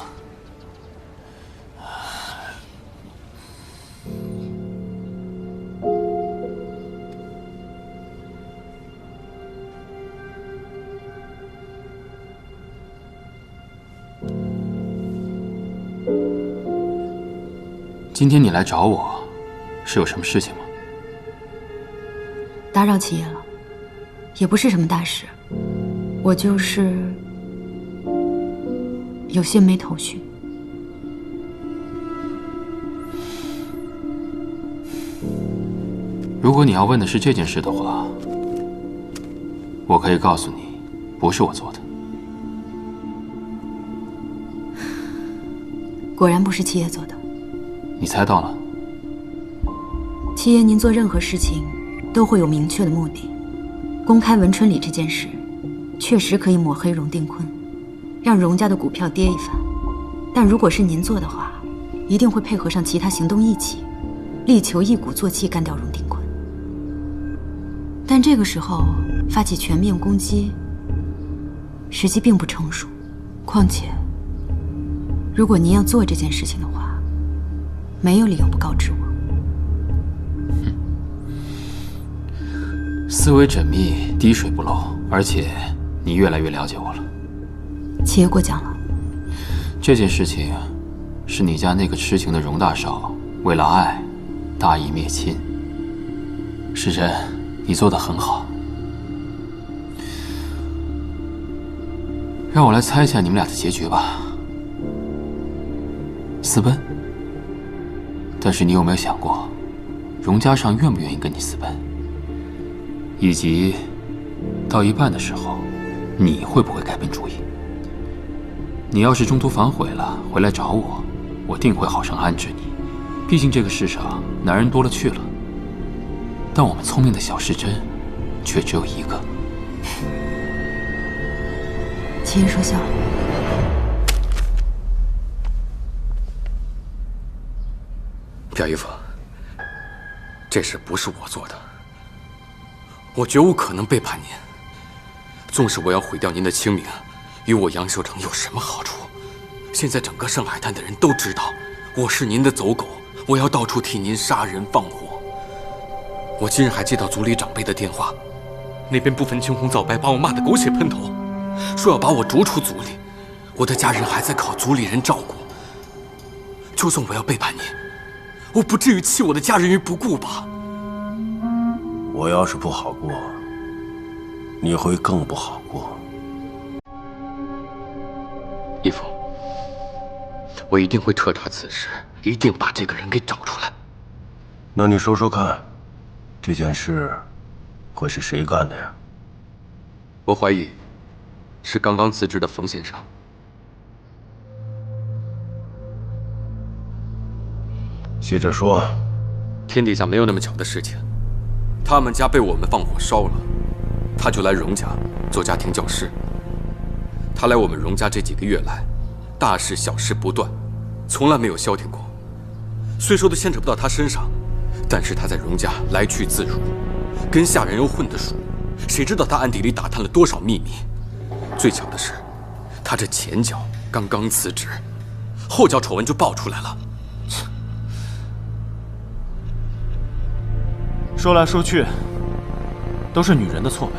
今天你来找我，是有什么事情吗？打扰七爷了，也不是什么大事，我就是有些没头绪。如果你要问的是这件事的话，我可以告诉你，不是我做的。果然不是七爷做的。你猜到了？七爷，您做任何事情都会有明确的目的。公开文春里这件事，确实可以抹黑荣定坤，让荣家的股票跌一番。但如果是您做的话，一定会配合上其他行动一起，力求一鼓作气干掉荣定坤。但这个时候发起全面攻击，时机并不成熟。况且，如果您要做这件事情的话，没有理由不告知我。思维缜密，滴水不漏，而且你越来越了解我了。七爷过奖了。这件事情是你家那个痴情的荣大少为了爱大义灭亲。世珍，你做得很好。让我来猜一下你们俩的结局吧。私奔？但是你有没有想过，荣家上愿不愿意跟你私奔？以及，到一半的时候，你会不会改变主意？你要是中途反悔了，回来找我，我定会好生安置你。毕竟这个世上男人多了去了，但我们聪明的小世珍，却只有一个。七爷说笑了。表姨夫，这事不是我做的，我绝无可能背叛您。纵使我要毁掉您的清名，与我杨秀成有什么好处？现在整个上海滩的人都知道，我是您的走狗，我要到处替您杀人放火。我今日还接到族里长辈的电话，那边不分青红皂白，把我骂得狗血喷头，说要把我逐出族里。我的家人还在靠族里人照顾。就算我要背叛您，我不至于弃我的家人于不顾吧？我要是不好过，你会更不好过。义父，我一定会彻查此事，一定把这个人给找出来。那你说说看，这件事会是谁干的呀？我怀疑是刚刚辞职的冯先生。接着说。天底下没有那么巧的事情。他们家被我们放火烧了，他就来荣家做家庭教师。他来我们荣家这几个月来，大事小事不断，从来没有消停过。虽说都牵扯不到他身上，但是他在荣家来去自如，跟下人又混得熟，谁知道他暗地里打探了多少秘密？最巧的是，他这前脚刚刚辞职，后脚丑闻就爆出来了。说来说去，都是女人的错呗。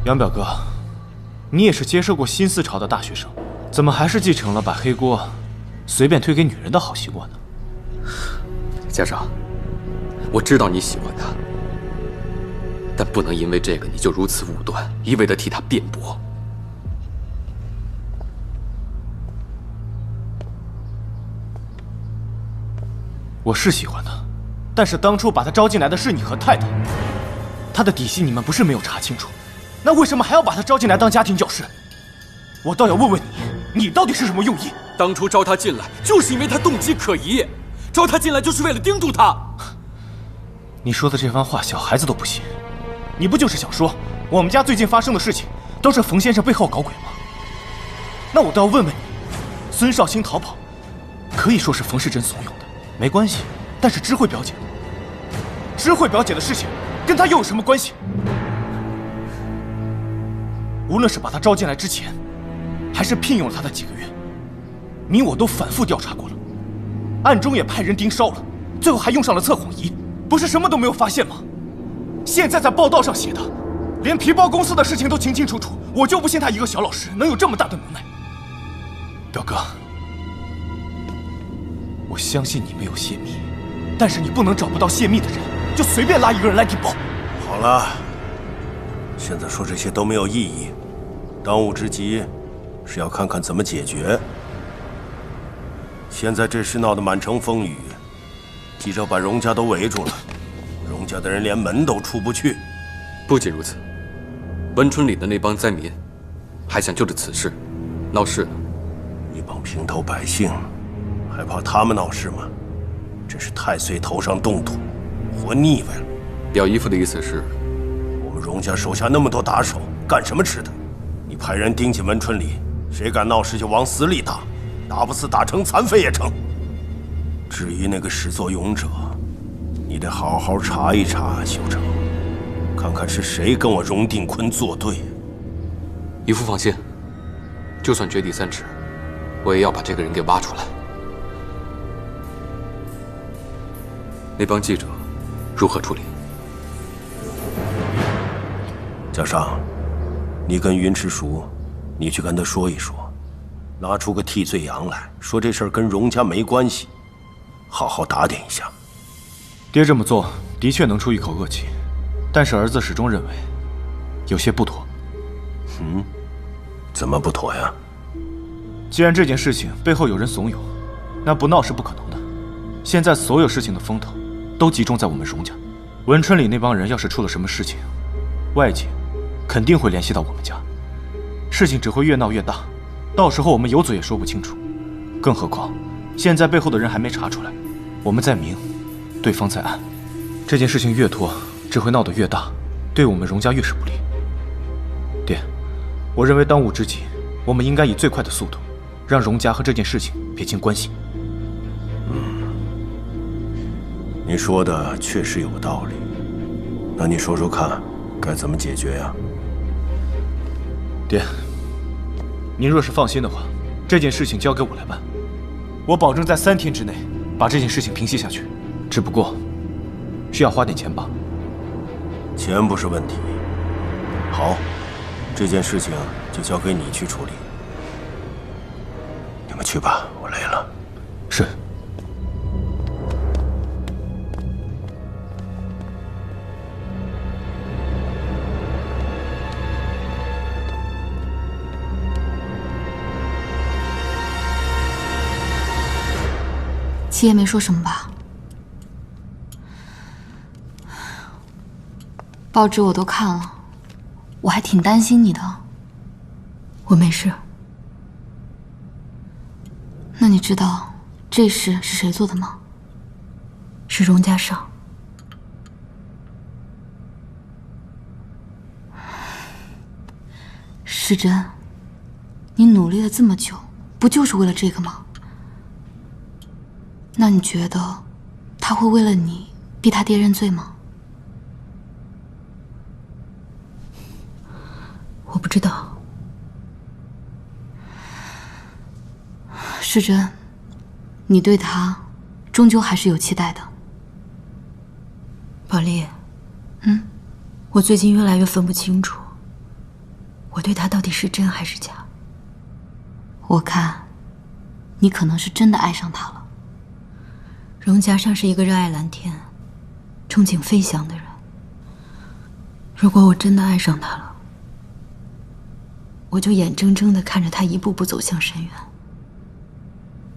杨表哥，你也是接受过新思潮的大学生，怎么还是继承了把黑锅随便推给女人的好习惯呢？家长，我知道你喜欢他，但不能因为这个你就如此武断，一味地替他辩驳。我是喜欢他。但是当初把他招进来的是你和太太，他的底细你们不是没有查清楚，那为什么还要把他招进来当家庭教师？我倒要问问你，你到底是什么用意？当初招他进来就是因为他动机可疑，招他进来就是为了盯住他。你说的这番话，小孩子都不信。你不就是想说我们家最近发生的事情都是冯先生背后搞鬼吗？那我倒要问问你，孙少卿逃跑，可以说是冯世珍怂恿的，没关系。但是知慧表姐的事情跟他又有什么关系？无论是把他招进来之前，还是聘用了他的几个月，你我都反复调查过了，暗中也派人盯梢了，最后还用上了测谎仪，不是什么都没有发现吗？现在在报道上写的，连皮包公司的事情都清清楚楚，我就不信他一个小老师能有这么大的能耐。表哥，我相信你没有泄密。但是你不能找不到泄密的人，就随便拉一个人来顶包。好了，现在说这些都没有意义。当务之急是要看看怎么解决。现在这事闹得满城风雨，记者把荣家都围住了，荣家的人连门都出不去。不仅如此，文春里的那帮灾民还想就着此事闹事呢。一帮平头百姓，还怕他们闹事吗？真是太岁头上动土，活腻歪了。表姨父的意思是，我们荣家手下那么多打手，干什么吃的？你派人盯紧文春里，谁敢闹事就往死里打，打不死打成残废也成。至于那个始作俑者，你得好好查一查，修成，看看是谁跟我荣定坤作对。姨父放心，就算掘地3尺，我也要把这个人给挖出来。那帮记者如何处理？嘉上，你跟云池叔，你去跟他说一说，拿出个替罪羊来，说这事儿跟荣家没关系，好好打点一下。爹这么做的确能出一口恶气，但是儿子始终认为有些不妥。怎么不妥呀？既然这件事情背后有人怂恿，那不闹是不可能的。现在所有事情的风头都集中在我们荣家，文春里那帮人要是出了什么事情，外界肯定会联系到我们家，事情只会越闹越大，到时候我们有嘴也说不清楚。更何况现在背后的人还没查出来，我们在明，对方在暗，这件事情越拖只会闹得越大，对我们荣家越是不利。爹，我认为当务之急，我们应该以最快的速度让荣家和这件事情撇清关系。你说的确实有道理，那你说说看，该怎么解决呀？爹，您若是放心的话，这件事情交给我来办，我保证在3天之内把这件事情平息下去。只不过需要花点钱吧。钱不是问题。好，这件事情就交给你去处理。你们去吧，我累了。是。七爷没说什么吧？报纸我都看了，我还挺担心你的。我没事。那你知道这事是谁做的吗？是荣家少。世珍，你努力了这么久，不就是为了这个吗？那你觉得他会为了你逼他爹认罪吗？我不知道。世珍，你对他终究还是有期待的。宝莉，我最近越来越分不清楚，我对他到底是真还是假。我看，你可能是真的爱上他了。荣家尚是一个热爱蓝天、憧憬飞翔的人。如果我真的爱上他了，我就眼睁睁地看着他一步步走向深渊，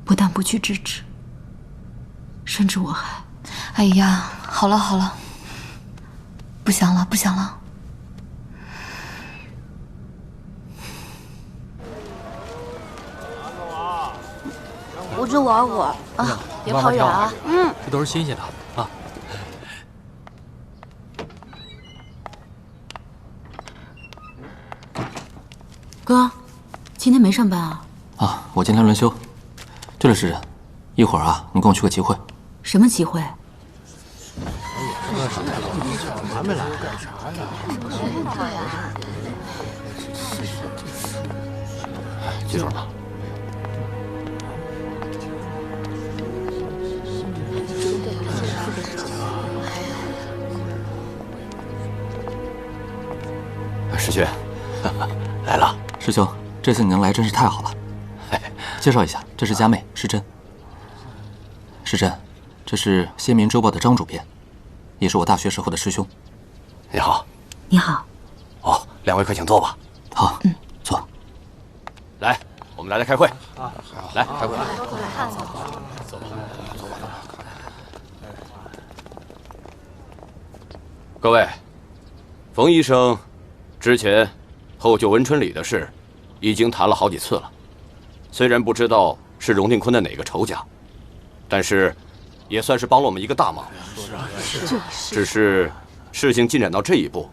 不但不去制止，甚至我还……哎呀，好了好了，不想了不想了。我就玩会儿啊，别跑远啊。这都是新鲜的啊。哥，今天没上班啊？啊，我今天轮休。对了，世珍，一会儿啊，你跟我去个集会。什么集会？还没来，干啥呀？记住了吗？师兄，来了。师兄，这次你能来真是太好了。介绍一下，这是佳妹世珍。世珍，这是《先民周报》的张主编，也是我大学时候的师兄。你好。你好。哦，两位快请坐吧。好，坐。来，我们来开会。来，开会。各位，冯医生之前后救文春里的事，已经谈了好几次了。虽然不知道是荣定坤的哪个仇家，但是也算是帮了我们一个大忙。只是事情进展到这一步，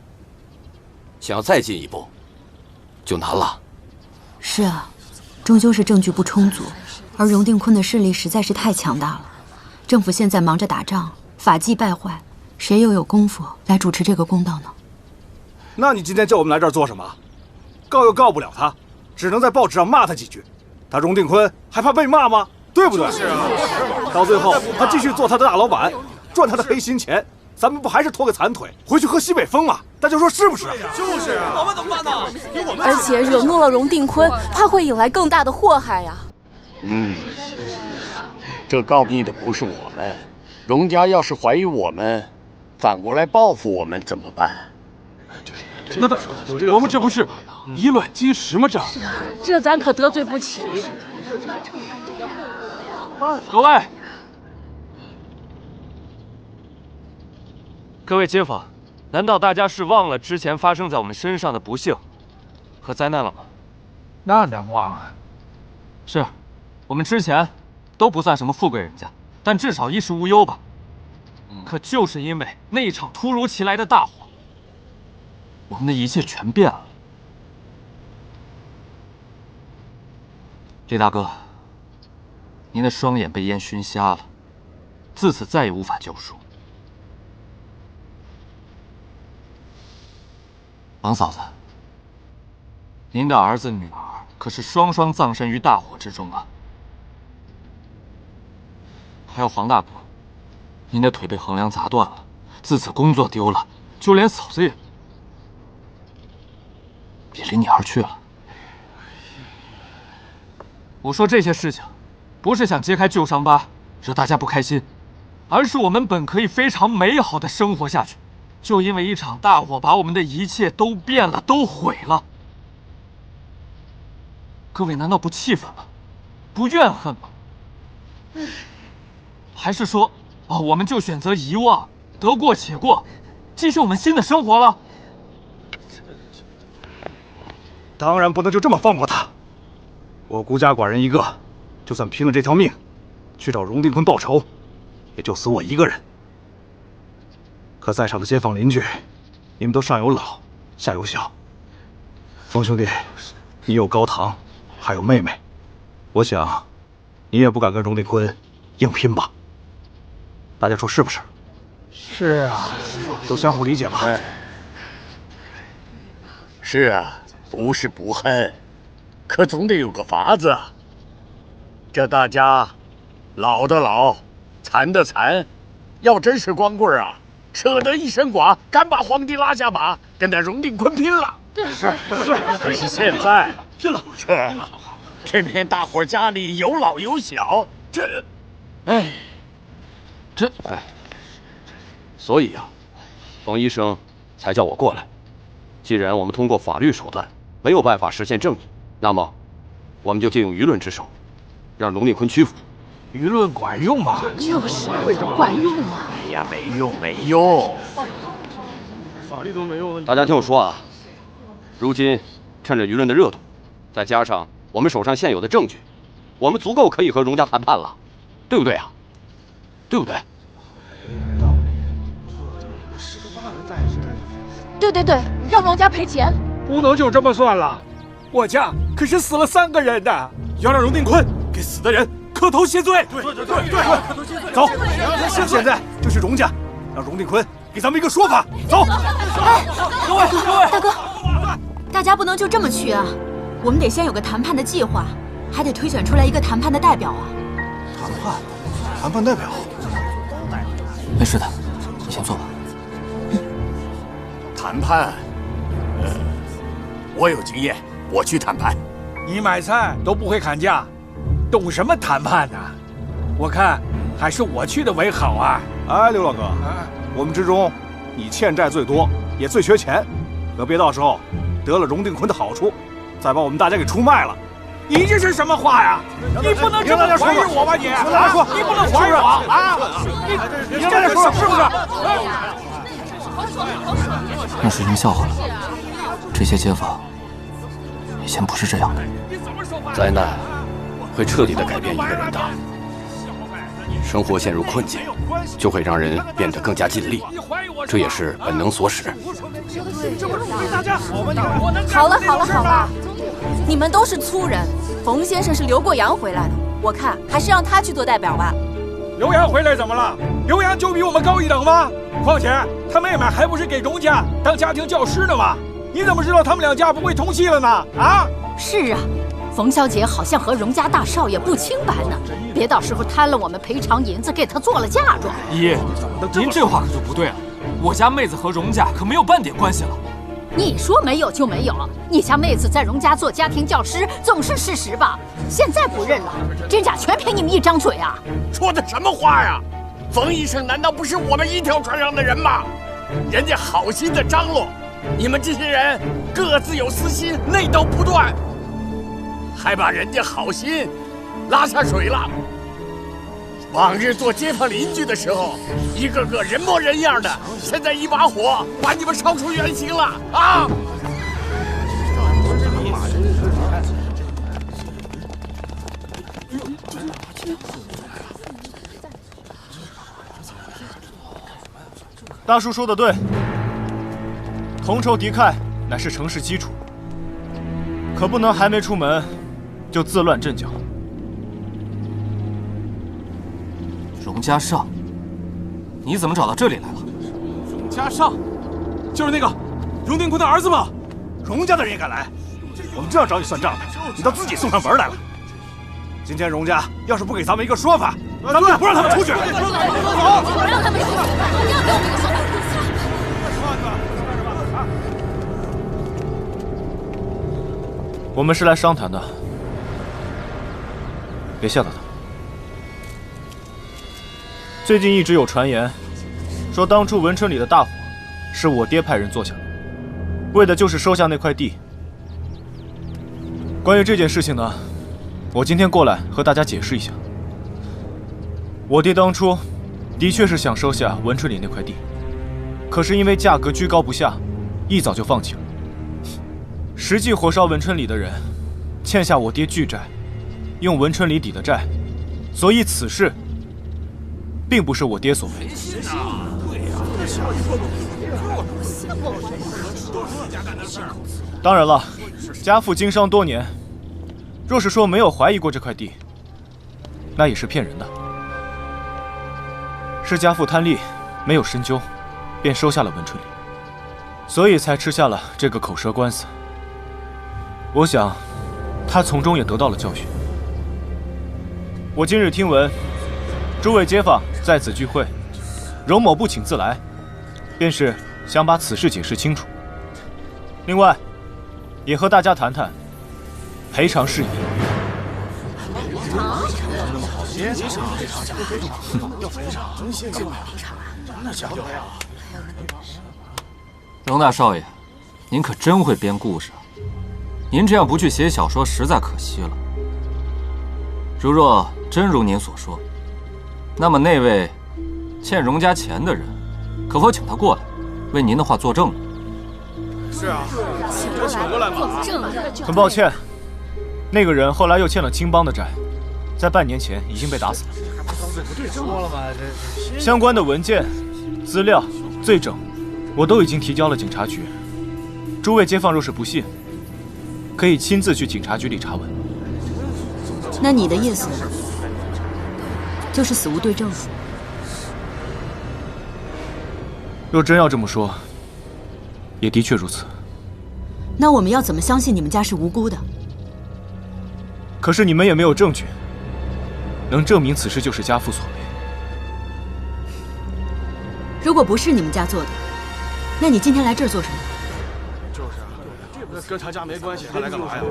想要再进一步，就难了。是啊，终究是证据不充足，而荣定坤的势力实在是太强大了。政府现在忙着打仗，法纪败坏，谁又有功夫来主持这个公道呢？那你今天叫我们来这儿做什么？告又告不了他，只能在报纸上骂他几句。他荣定坤还怕被骂吗？对不对？是啊。到最后他继续做他的大老板，赚他的黑心钱，咱们不还是拖个残腿回去喝西北风吗？大家说是不是？就是啊。我们怎么办呢？而且惹怒了荣定坤，怕会引来更大的祸害呀。这告密的不是我们，荣家要是怀疑我们，反过来报复我们怎么办？那我们这不是以卵击石吗？这咱可得罪不起。各位街坊，难道大家是忘了之前发生在我们身上的不幸和灾难了吗？那能忘啊？是，我们之前都不算什么富贵人家，但至少衣食无忧吧。可就是因为那一场突如其来的大火，我们的一切全变了。李大哥，您的双眼被烟熏瞎了，自此再也无法救赎。王嫂子，您的儿子女儿可是双双葬身于大火之中啊！还有黄大哥，您的腿被横梁砸断了，自此工作丢了，就连嫂子也离你而去了。我说这些事情，不是想揭开旧伤疤，惹大家不开心，而是我们本可以非常美好的生活下去，就因为一场大火，把我们的一切都变了，都毁了。各位难道不气愤吗？不怨恨吗？还是说，我们就选择遗忘，得过且过，继续我们新的生活了？当然不能就这么放过他。我孤家寡人一个，就算拼了这条命，去找荣定坤报仇，也就死我一个人。可在场的街坊邻居，你们都上有老，下有小。冯兄弟，你有高堂，还有妹妹，我想，你也不敢跟荣定坤硬拼吧？大家说是不是？是啊，都相互理解吧。是啊，不是不恨，可总得有个法子。这大家，老的老，残的残，要真是光棍啊，舍得一身剐，敢把皇帝拉下马，跟那荣定坤拼了。是。可是现在拼了，偏偏大伙家里有老有小，所以啊，冯医生才叫我过来。既然我们通过法律手段没有办法实现正义，那么我们就借用舆论之手，让荣定坤屈服。舆论管用吗？就是管用吗？哎呀，没用，法律都没用。大家听我说啊，如今趁着舆论的热度，再加上我们手上现有的证据，我们足够可以和荣家谈判了，对不对啊？对不对？对，让荣家赔钱。不能就这么算了，我家可是死了3个人的，要让荣定坤给死的人磕头谢罪。对，走，现在就去荣家，让荣定坤给咱们一个说法。走。各位，大哥，大家不能就这么去啊，我们得先有个谈判的计划，还得推选出来一个谈判的代表啊。谈判代表。没事的，你先坐吧。谈判，我有经验，我去谈判。你买菜都不会砍价，懂什么谈判呢？我看还是我去的为好啊！哎，刘老哥，我们之中你欠债最多，也最缺钱，可别到时候得了荣定坤的好处，再把我们大家给出卖了。你这是什么话呀？你不能这么怀疑我吧你？你不能怀疑我啊！你这是是不是？那是营笑话了。这些街坊以前不是这样的。灾难会彻底的改变一个人的，生活陷入困境，就会让人变得更加尽力，这也是本能所使。好了，你们都是粗人。冯先生是刘过洋回来的，我看还是让他去做代表吧。刘洋回来怎么了？刘洋就比我们高一等吗？况且他妹妹还不是给荣家当家庭教师呢吗？你怎么知道他们2家不会通气了呢？啊？是啊，冯小姐好像和荣家大少爷不清白呢，别到时候贪了我们赔偿银子，给他做了嫁妆。姨，您这话可就不对了，我家妹子和荣家可没有半点关系了。你说没有就没有，你家妹子在荣家做家庭教师总是事实吧？现在不认了，真假全凭你们一张嘴啊！说的什么话呀？冯医生难道不是我们一条船上的人吗？人家好心的张罗，你们这些人各自有私心，内斗不断，还把人家好心拉下水了。往日做街坊邻居的时候，一个个人模人样的，现在一把火把你们烧出原形了啊！大叔说的对，同仇敌忾乃是成事基础，可不能还没出门就自乱阵脚。荣家尚，你怎么找到这里来了？荣家尚，就是那个荣定坤的儿子吗？荣家的人也敢来？我们正要找你算账呢，你倒自己送上门来了。今天荣家要是不给咱们一个说法，咱们就不让他们出去。走，不让他们出去，一定要给我们一个说法。我们是来商谈的，别吓到他。最近一直有传言，说当初文春里的大火是我爹派人做下的，为的就是收下那块地。关于这件事情呢，我今天过来和大家解释一下。我爹当初的确是想收下文春里那块地，可是因为价格居高不下，一早就放弃了。实际火烧文春里的人，欠下我爹巨债，用文春里抵的债，所以此事并不是我爹所为。当然了，家父经商多年，若是说没有怀疑过这块地，那也是骗人的。是家父贪利，没有深究，便收下了文春里，所以才吃下了这个口舌官司。我想，他从中也得到了教训。我今日听闻，诸位街坊在此聚会，荣某不请自来，便是想把此事解释清楚。另外，也和大家谈谈赔偿事宜。荣大少爷，您可真会编故事啊！您这样不去写小说，实在可惜了。如若真如您所说，那么那位欠荣家钱的人，可否请他过来，为您的话作证呢？是啊，请过来嘛。很抱歉，那个人后来又欠了青帮的债，在半年前已经被打死了。相关的文件、资料、罪证，我都已经提交了警察局。诸位街坊若是不信，可以亲自去警察局里查问。那你的意思就是死无对证？若真要这么说，也的确如此。那我们要怎么相信你们家是无辜的？可是你们也没有证据能证明此事就是家父所为。如果不是你们家做的，那你今天来这儿做什么？就是啊，这跟他家没关系，他来干嘛呀？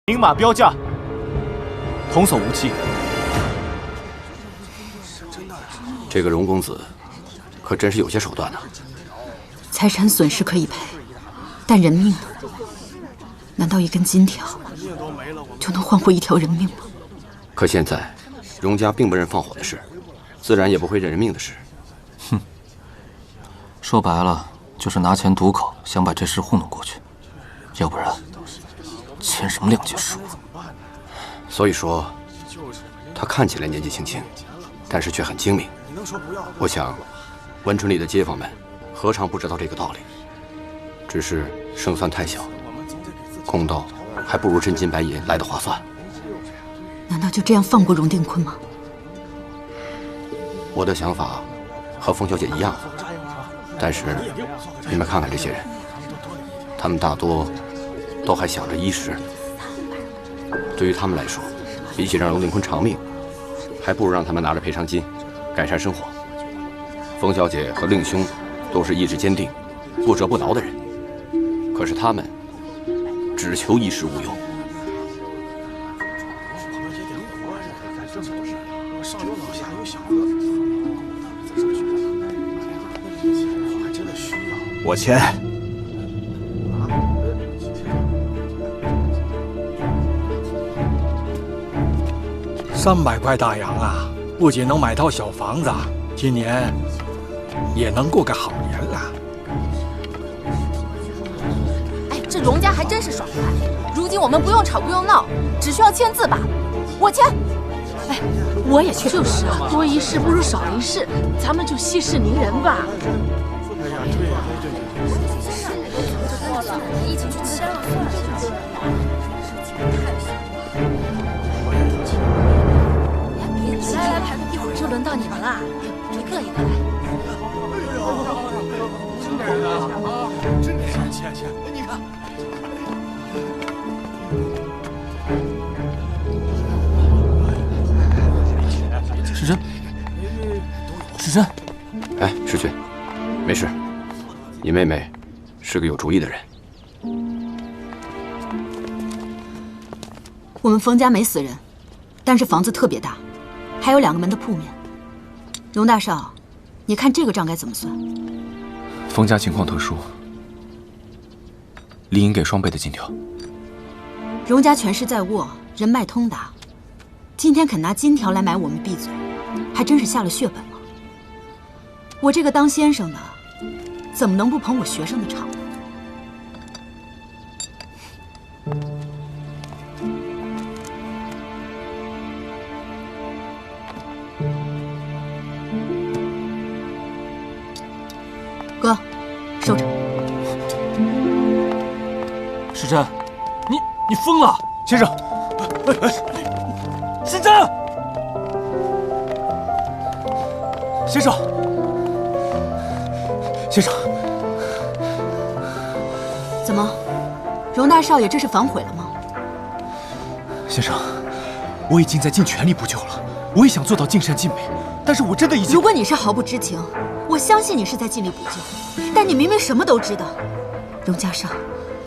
明码标价，童叟无欺。这个荣公子，可真是有些手段呢。财产损失可以赔，但人命呢？难道一根金条就能换回一条人命吗？可现在，荣家并不认放火的事，自然也不会认人命的事。哼，说白了就是拿钱堵口，想把这事糊弄过去，要不然签什么两截书？所以说，他看起来年纪轻轻，但是却很精明。我想，文春里的街坊们何尝不知道这个道理？只是胜算太小，公道还不如真金白银来得划算。难道就这样放过荣定坤吗？我的想法和冯小姐一样，但是你们看看这些人，他们大多都还想着衣食。对于他们来说，比起让荣定坤偿命，还不如让他们拿着赔偿金改善生活。冯小姐和令兄都是意志坚定、不折不挠的人，可是他们只求衣食无忧。我签。300块大洋啊，不仅能买套小房子，今年也能过个好年了。哎，这荣家还真是爽快。如今我们不用吵，不用闹，只需要签字罢了。我签。哎，我也去。就是啊，多一事不如少一事，咱们就息事宁人吧。一起去签了算了。来，一会儿就轮到你们了，一个一个来。轻点啊！签，你看。时珍，时珍，哎，世君，没事。你妹妹是个有主意的人。我们冯家没死人，但是房子特别大，还有2个门的铺面。荣大少，你看这个账该怎么算？冯家情况特殊，理应给双倍的金条。荣家权势在握，人脉通达，今天肯拿金条来买我们闭嘴，还真是下了血本了。我这个当先生的，怎么能不捧我学生的场呢？哥，收着。时珍，你疯了！先生，时珍，先生，先生，怎么，荣大少爷这是反悔了吗？先生，我已经在尽全力补救了，我也想做到尽善尽美，但是我真的已经……如果你是毫不知情，我相信你是在尽力补救，但你明明什么都知道。荣家少，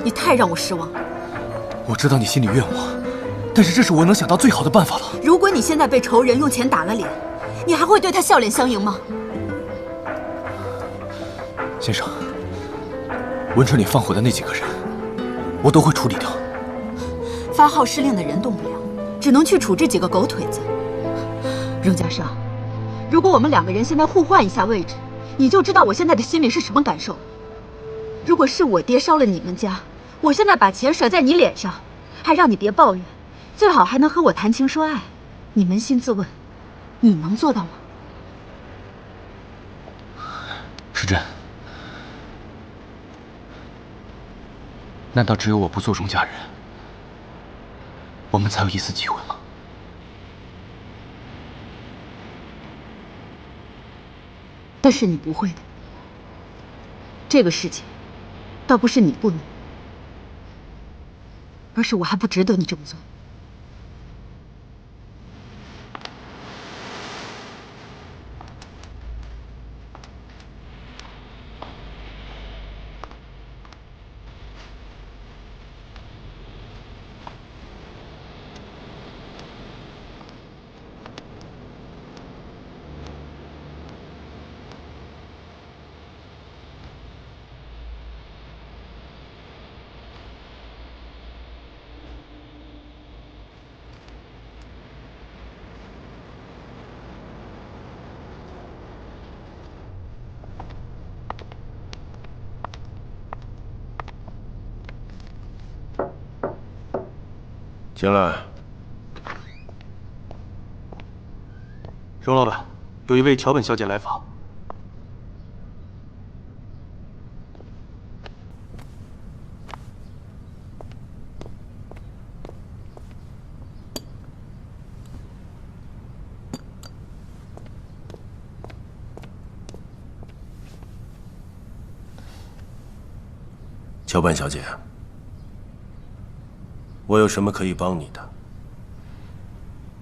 你太让我失望了。我知道你心里怨我，但是这是我能想到最好的办法了。如果你现在被仇人用钱打了脸，你还会对他笑脸相迎吗？先生，文春里放火的那几个人，我都会处理掉。发号施令的人动不了，只能去处置几个狗腿子。荣家少，如果我们2个人现在互换一下位置，你就知道我现在的心里是什么感受。如果是我爹烧了你们家，我现在把钱甩在你脸上，还让你别抱怨，最好还能和我谈情说爱，你扪心自问，你能做到吗？时珍，难道只有我不做荣家人，我们才有一丝机会吗？但是你不会的，这个事情倒不是你不能，而是我还不值得你这么做。进来。荣老板，有一位桥本小姐来访。桥本小姐，我有什么可以帮你的？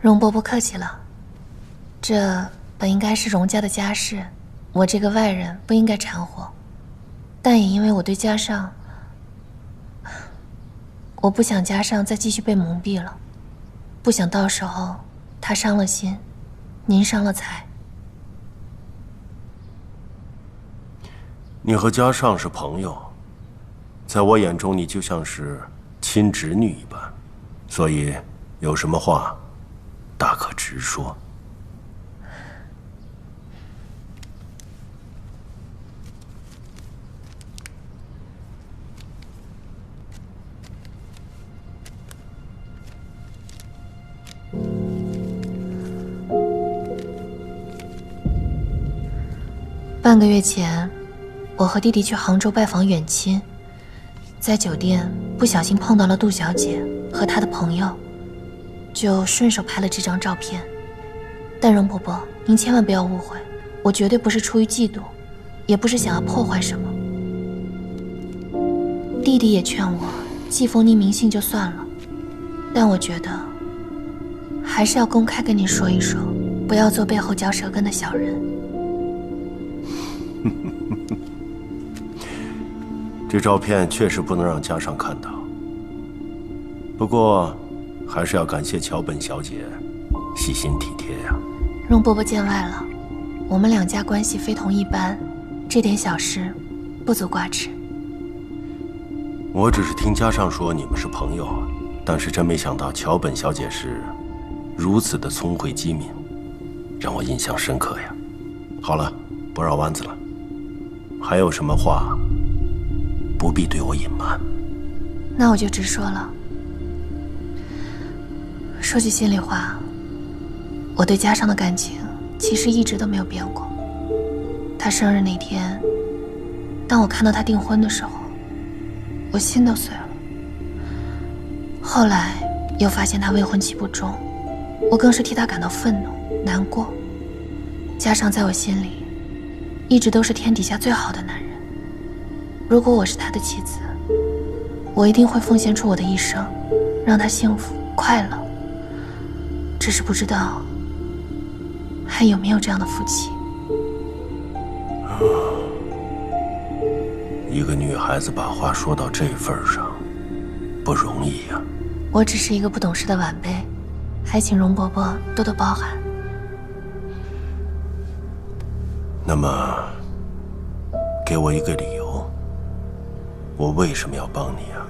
荣伯伯客气了，这本应该是荣家的家事，我这个外人不应该掺和。但也因为我对家上，我不想家上再继续被蒙蔽了，不想到时候他伤了心，您伤了财。你和嘉尚是朋友，在我眼中你就像是亲侄女一般，所以有什么话大可直说。半个月前，我和弟弟去杭州拜访远亲，在酒店不小心碰到了杜小姐和她的朋友，就顺手拍了这张照片。但容伯伯，您千万不要误会，我绝对不是出于嫉妒，也不是想要破坏什么。弟弟也劝我，寄封匿名信就算了，但我觉得还是要公开跟你说一说，不要做背后嚼舌根的小人。这照片确实不能让嘉尚看到，不过还是要感谢桥本小姐细心体贴呀。容伯伯见外了，我们两家关系非同一般，这点小事不足挂齿。我只是听嘉尚说你们是朋友，但是真没想到桥本小姐是如此的聪慧机敏，让我印象深刻呀。好了，不绕弯子了，还有什么话不必对我隐瞒。那我就直说了。说句心里话，我对嘉尚的感情其实一直都没有变过。他生日那天，当我看到他订婚的时候，我心都碎了。后来又发现他未婚妻不忠，我更是替他感到愤怒、难过。嘉尚在我心里一直都是天底下最好的男人。如果我是他的妻子，我一定会奉献出我的一生，让他幸福快乐。只是不知道还有没有这样的夫妻。一个女孩子把话说到这份上，不容易呀。我只是一个不懂事的晚辈，还请容伯伯多多包涵。那么，给我一个理由，我为什么要帮你啊？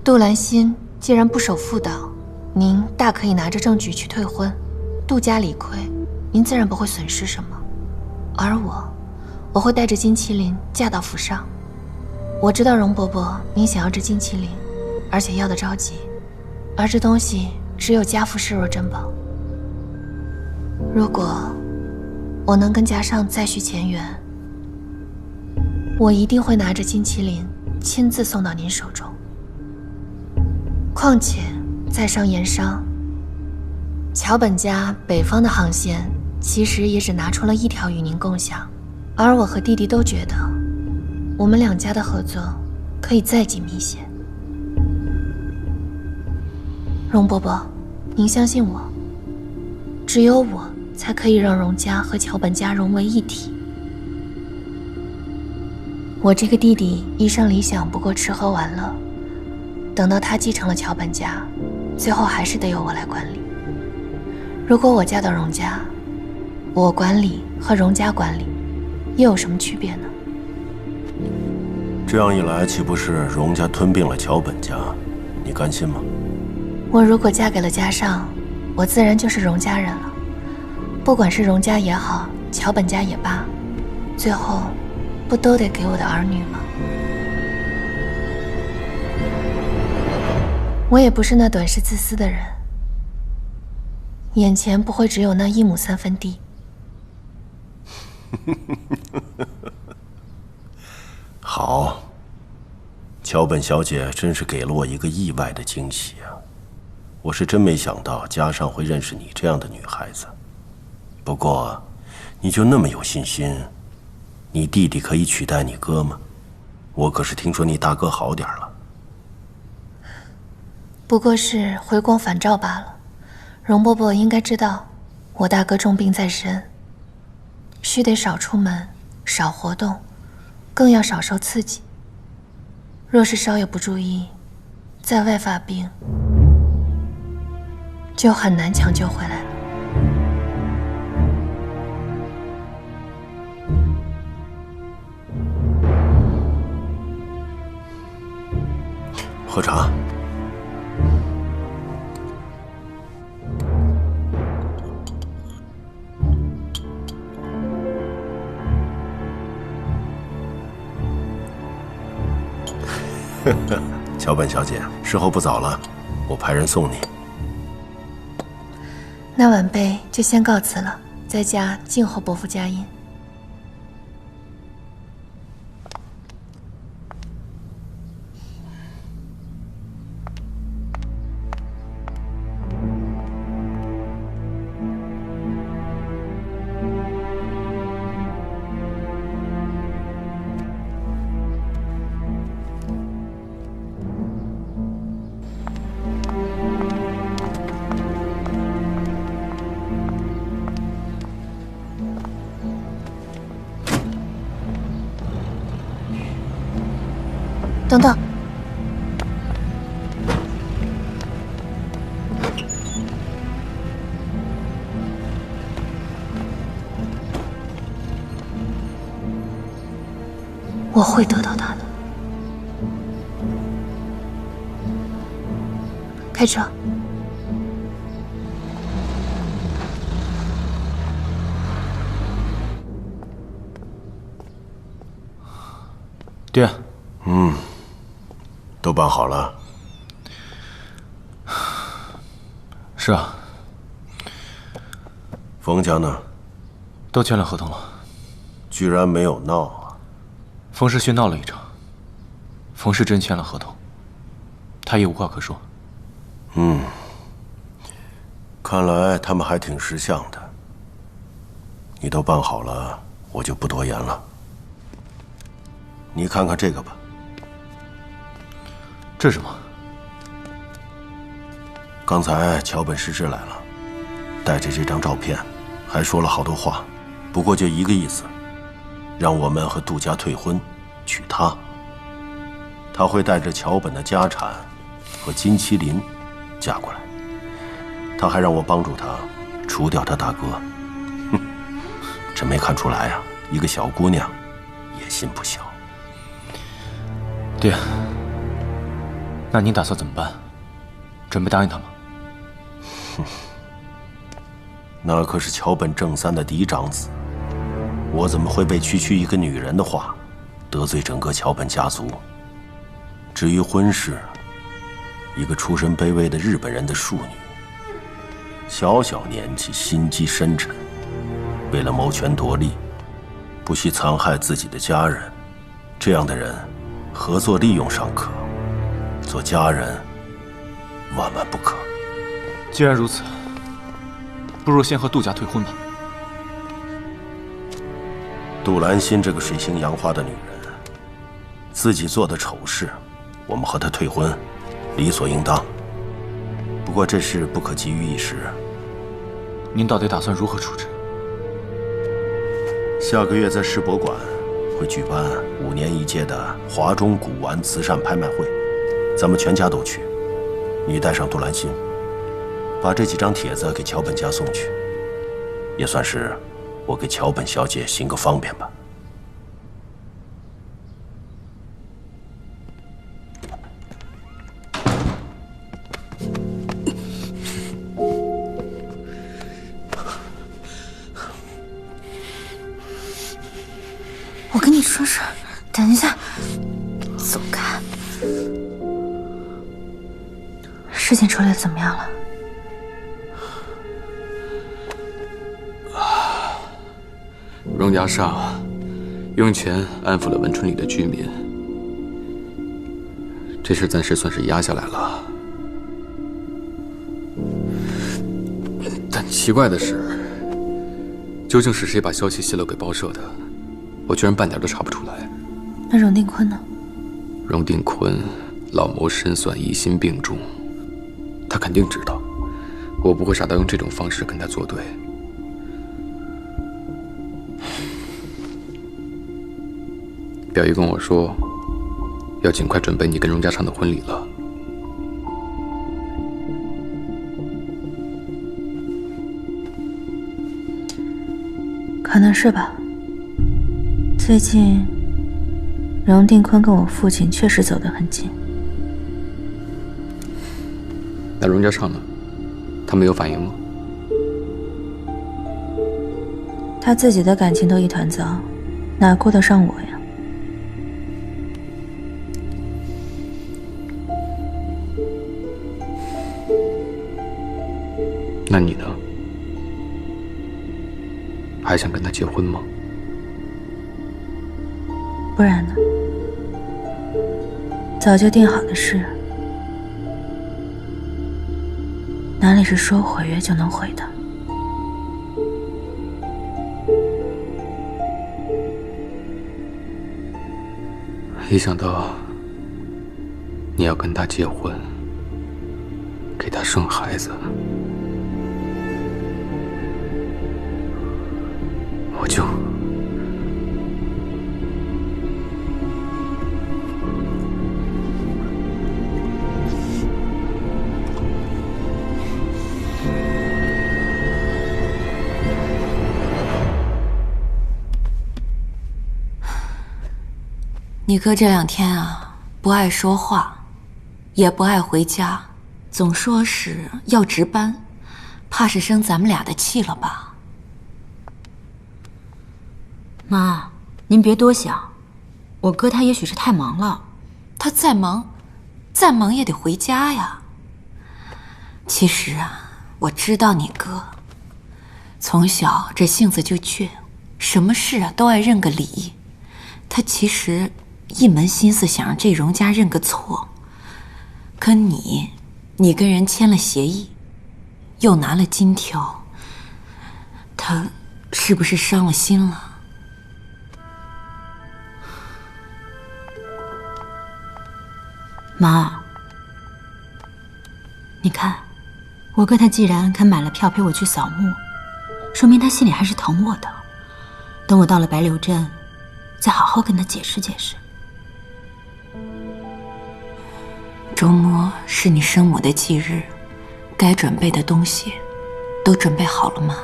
杜兰心既然不守妇道，您大可以拿着证据去退婚。杜家理亏，您自然不会损失什么。而我会带着金麒麟嫁到府上。我知道容伯伯您想要这金麒麟，而且要得着急，而这东西只有家父视若珍宝。如果我能跟嘉尚再续前缘，我一定会拿着金麒麟亲自送到您手中。况且在商言商，桥本家北方的航线其实也只拿出了一条与您共享，而我和弟弟都觉得我们两家的合作可以再紧密些。容伯伯，您相信我，只有我才可以让容家和桥本家融为一体。我这个弟弟一生理想不过吃喝玩乐，等到他继承了桥本家，最后还是得由我来管理。如果我嫁到容家，我管理和容家管理又有什么区别呢？这样一来，岂不是容家吞并了桥本家？你甘心吗？我如果嫁给了嘉尚，我自然就是容家人了。不管是容家也好，桥本家也罢，最后不都得给我的儿女吗？我也不是那短视自私的人，眼前不会只有那1亩3分地。好，桥本小姐真是给了我一个意外的惊喜啊！我是真没想到嘉尚会认识你这样的女孩子。不过，你就那么有信心，你弟弟可以取代你哥吗？我可是听说你大哥好点了。不过是回光返照罢了。容伯伯应该知道，我大哥重病在身，须得少出门，少活动，更要少受刺激。若是稍有不注意，在外发病，就很难抢救回来了。喝茶。桥本小姐，时候不早了，我派人送你。那晚辈就先告辞了，在家静候伯父佳音。等等，我会得到他的。开车。爹。都办好了。是啊。冯家呢？都签了合同了。居然没有闹啊！冯世勋闹了一场，冯世珍签了合同，他也无话可说。看来他们还挺识相的。你都办好了，我就不多言了。你看看这个吧。这是什么？刚才桥本世之来了，带着这张照片，还说了好多话，不过就一个意思，让我们和杜家退婚，娶她。他会带着桥本的家产和金麒麟嫁过来。他还让我帮助他除掉他大哥。哼，真没看出来啊，一个小姑娘野心不小。爹。那您打算怎么办？准备答应他吗？那可是桥本正三的嫡长子，我怎么会被区一个女人的话得罪整个桥本家族？至于婚事，一个出身卑微的日本人的庶女，小小年纪心机深沉，为了谋权夺利，不惜残害自己的家人，这样的人合作利用尚可。做家人，万万不可。既然如此，不如先和杜家退婚吧。杜兰心这个水性杨花的女人，自己做的丑事，我们和她退婚，理所应当。不过这事不可急于一时。您到底打算如何处置？下个月在世博馆会举办5年1届的华中古玩慈善拍卖会。咱们全家都去，你带上杜兰心，把这几张帖子给桥本家送去，也算是我给桥本小姐行个方便吧。我跟你说事儿，等一下，走开。事情处理的怎么样了？荣家上用钱安抚了文春里的居民，这事暂时算是压下来了。但奇怪的是，究竟是谁把消息泄露给报社的，我居然半点都查不出来。那荣定坤呢？荣定坤老谋深算，疑心病重。他肯定知道，我不会傻到用这种方式跟他作对。表姨跟我说，要尽快准备你跟荣家昌的婚礼了。可能是吧。最近，荣定坤跟我父亲确实走得很近。那荣家上呢？他没有反应吗？他自己的感情都一团糟，哪顾得上我呀？那你呢？还想跟他结婚吗？不然呢？早就定好的事，哪里是说毁约就能毁的？一想到你要跟他结婚，给他生孩子，我就……你哥这2天啊，不爱说话，也不爱回家，总说是要值班，怕是生咱们俩的气了吧？妈，您别多想，我哥他也许是太忙了。他再忙也得回家呀。其实啊，我知道你哥，从小这性子就倔，什么事啊都爱认个理。他其实一门心思想让这荣家认个错，可你跟人签了协议，又拿了金条，他是不是伤了心了？妈，你看，我哥他既然肯买了票陪我去扫墓，说明他心里还是疼我的。等我到了白柳镇，再好好跟他解释解释。周末是你生母的忌日，该准备的东西都准备好了吗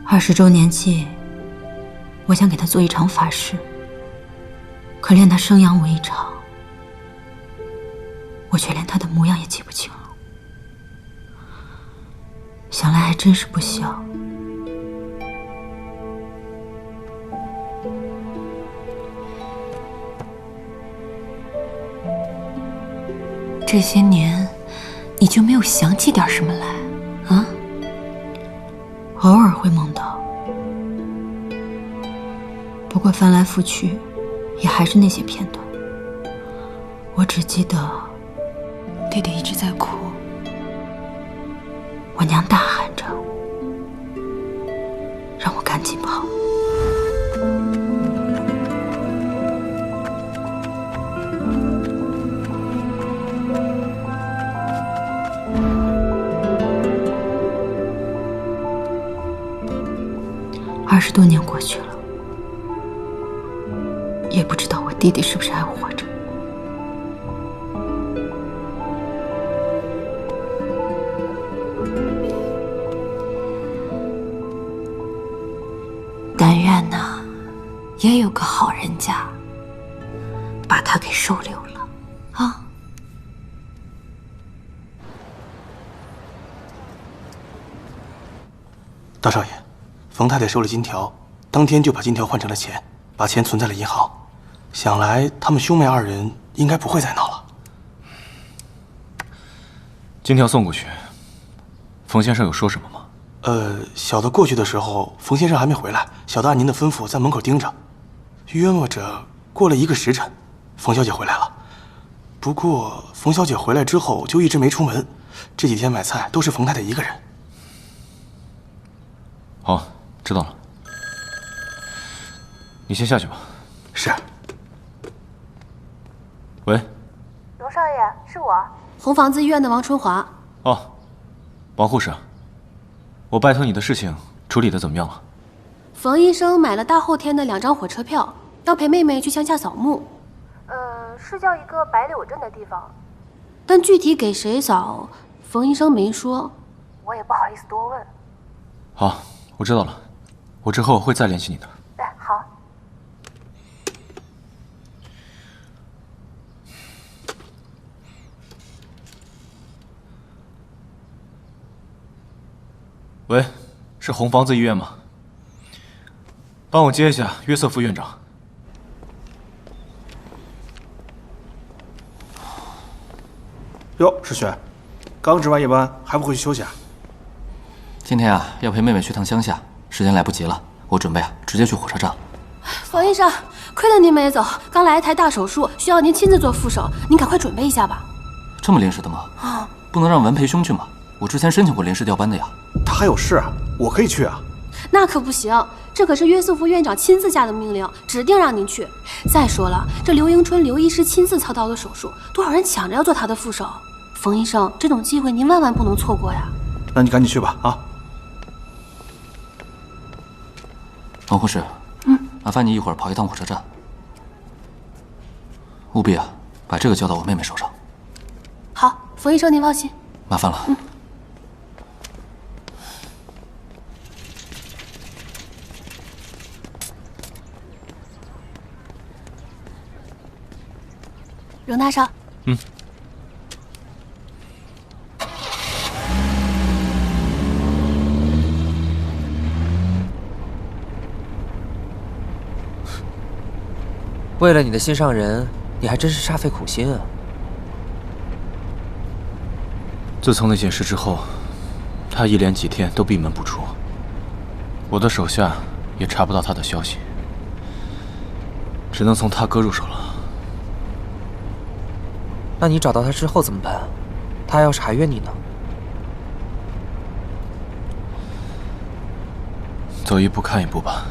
？20周年祭，我想给他做一场法事，可怜他生养我一场，我却连他的模样也记不清了。想来还真是不小。这些年，你就没有想起点什么来啊？偶尔会梦到，不过翻来覆去，也还是那些片段。我只记得弟弟一直在哭，我娘大喊着让我赶紧跑。20多年过去了，也不知道我弟弟是不是还活着。但愿呢，也有个好人家把他给收留了啊。大少爷，冯太太收了金条，当天就把金条换成了钱，把钱存在了银行。想来他们兄妹2人应该不会再闹了。金条送过去，冯先生有说什么吗？小的过去的时候，冯先生还没回来，小的按您的吩咐在门口盯着。约摸着过了1个时辰，冯小姐回来了。不过冯小姐回来之后就一直没出门，这几天买菜都是冯太太一个人。好，知道了。你先下去吧。是。喂，荣少爷，是我。红房子医院的王春华。哦，王护士，我拜托你的事情处理的怎么样了？冯医生买了大后天的2张火车票，要陪妹妹去乡下扫墓。是叫一个白柳镇的地方，但具体给谁扫，冯医生没说。我也不好意思多问。好，我知道了，我之后会再联系你的。好。喂，是红房子医院吗？帮我接一下约瑟夫院长。哟，世轩，刚值完夜班，还不回去休息啊？今天啊，要陪妹妹去趟乡下，时间来不及了，我准备啊直接去火车站。冯医生，亏了您没走，刚来一台大手术，需要您亲自做副手，您赶快准备一下吧。这么临时的吗？啊，不能让文培兄去吗？我之前申请过临时调班的呀。他还有事啊，我可以去啊。那可不行，这可是约瑟夫院长亲自下的命令，指定让您去。再说了，这刘迎春刘医师亲自操刀的手术，多少人抢着要做他的副手。冯医生，这种机会您万万不能错过呀！那你赶紧去吧，啊！王护士，麻烦你一会儿跑一趟火车站，务必啊把这个交到我妹妹手上。好，冯医生您放心。麻烦了。荣大少。为了你的心上人，你还真是煞费苦心啊！自从那件事之后，他一连几天都闭门不出，我的手下也查不到他的消息，只能从他哥入手了。那你找到他之后怎么办？他要是还怨你呢？走一步看一步吧。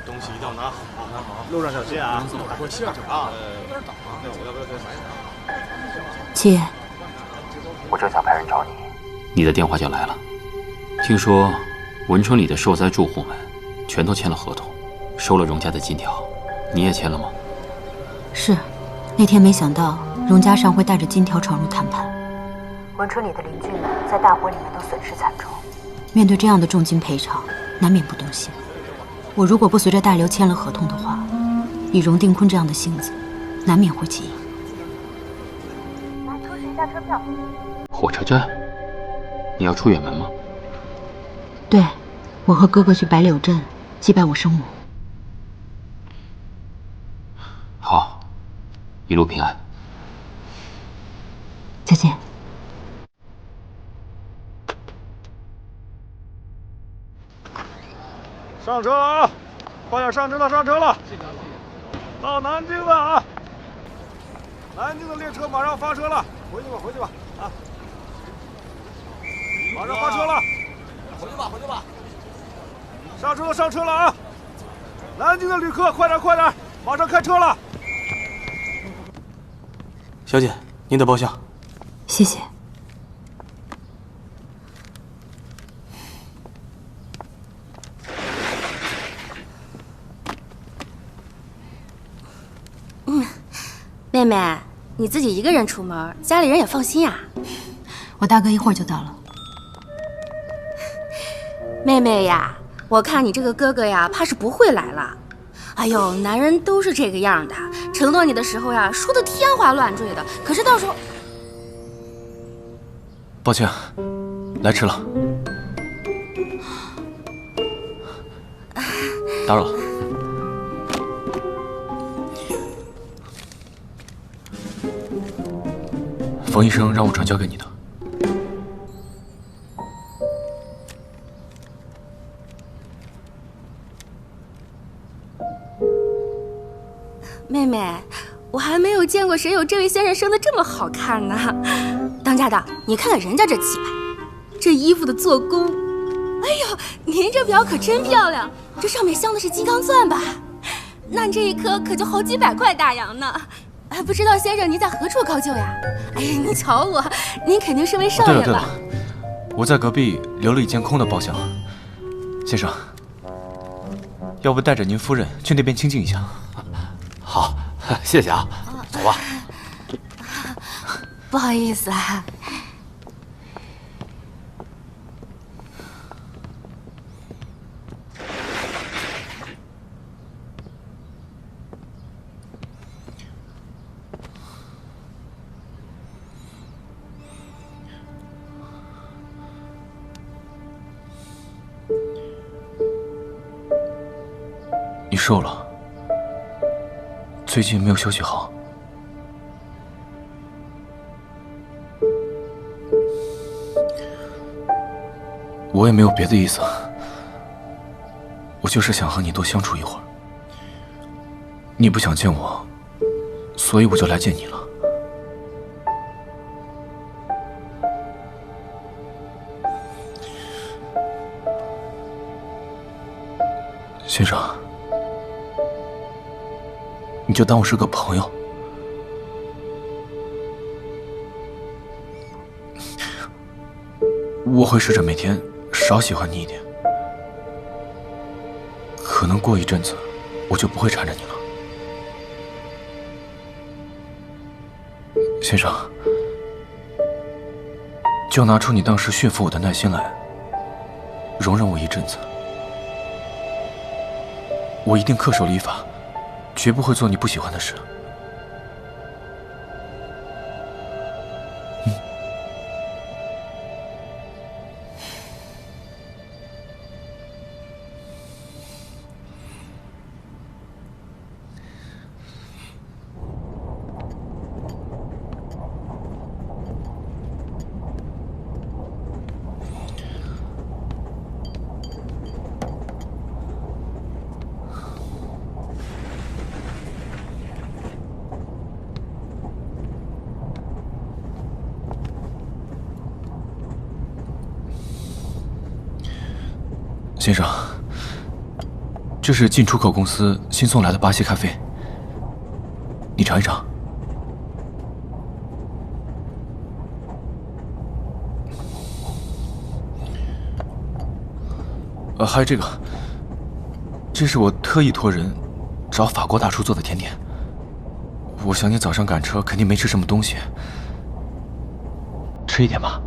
东西一定要拿好，拿好，路上小心啊！我心啊！有点挡啊！那我要不要再买点？七，我正想派人找你，你的电话就来了。听说文春里的受灾住户们全都签了合同，收了荣家的金条，你也签了吗？是，那天没想到荣家尚会带着金条闯入谈判。文春里的邻居们在大火里面都损失惨重，面对这样的重金赔偿，难免不动心。我如果不随着大刘签了合同的话，以荣定坤这样的性子，难免会起疑。来，出示一下车票。火车站？你要出远门吗？对，我和哥哥去白柳镇祭拜我生母。好，一路平安。再见。上车啊！快点上车了，上车了！到南京了啊！南京的列车马上发车了，回去吧，回去吧，啊！马上发车了，回去吧，回去吧！上车了，上车了啊！南京的旅客，快点，快点，马上开车了！小姐，您的包厢。谢谢。妹妹，你自己一个人出门，家里人也放心呀。我大哥一会儿就到了。妹妹呀，我看你这个哥哥呀，怕是不会来了。哎呦，男人都是这个样的，承诺你的时候呀，说的天花乱坠的，可是到时候……抱歉，来迟了，打扰了。冯医生让我转交给你的。妹妹，我还没有见过谁有这位先生生的这么好看呢。当家的，你看看人家这气派，这衣服的做工，哎呦，您这表可真漂亮，这上面镶的是金刚钻吧？那这一颗可就好几百块大洋呢。哎，不知道先生您在何处高就呀？哎呀，你瞧我，您肯定是位少爷吧？对了，我在隔壁留了一间空的包厢。先生，要不带着您夫人去那边清静一下？好，谢谢啊，走吧。不好意思啊。你瘦了，最近没有休息好。我也没有别的意思，我就是想和你多相处一会儿。你不想见我，所以我就来见你了。先生，你就当我是个朋友。我会试着每天少喜欢你一点，可能过一阵子我就不会缠着你了。先生，就拿出你当时驯服我的耐心来，容忍我一阵子。我一定恪守礼法，绝不会做你不喜欢的事。先生，这是进出口公司新送来的巴西咖啡，你尝一尝。还有这个，这是我特意托人找法国大厨做的甜点。我想你早上赶车肯定没吃什么东西，吃一点吧。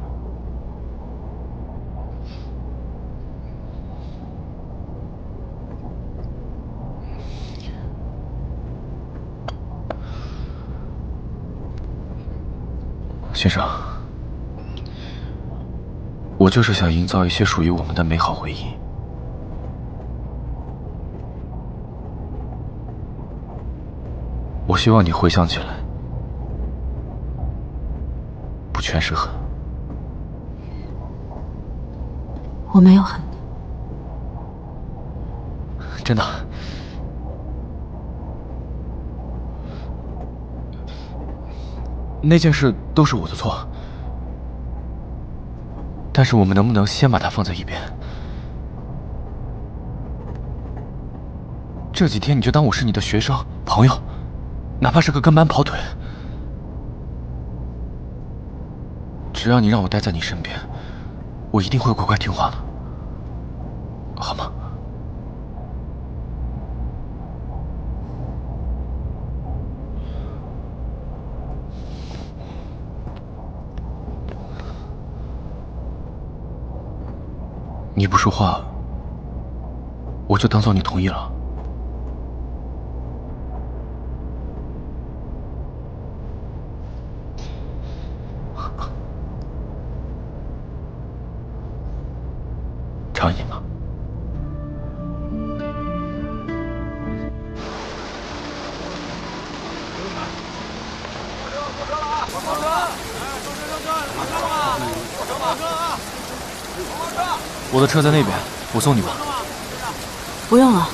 先生，我就是想营造一些属于我们的美好回忆。我希望你回想起来，不全是恨。我没有恨你，真的。那件事都是我的错，但是我们能不能先把它放在一边？这几天你就当我是你的学生朋友，哪怕是个跟班跑腿，只要你让我待在你身边，我一定会乖乖听话的，好吗？你不说话，我就当做你同意了。尝一点吧。我的车在那边，我送你吧。不用了。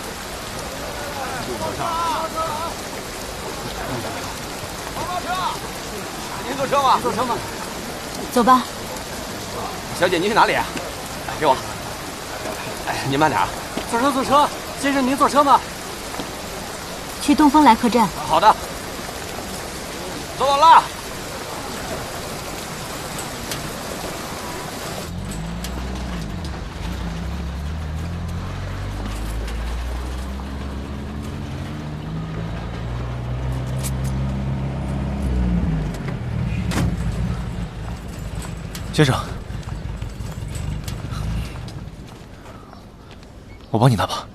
您坐车吗？坐车吗？走吧。小姐，您去哪里？哎，给我。哎，您慢点啊。坐车，坐车。先生，您坐车吗？去东风来客站。好的。坐稳了。先生，我帮你拿吧。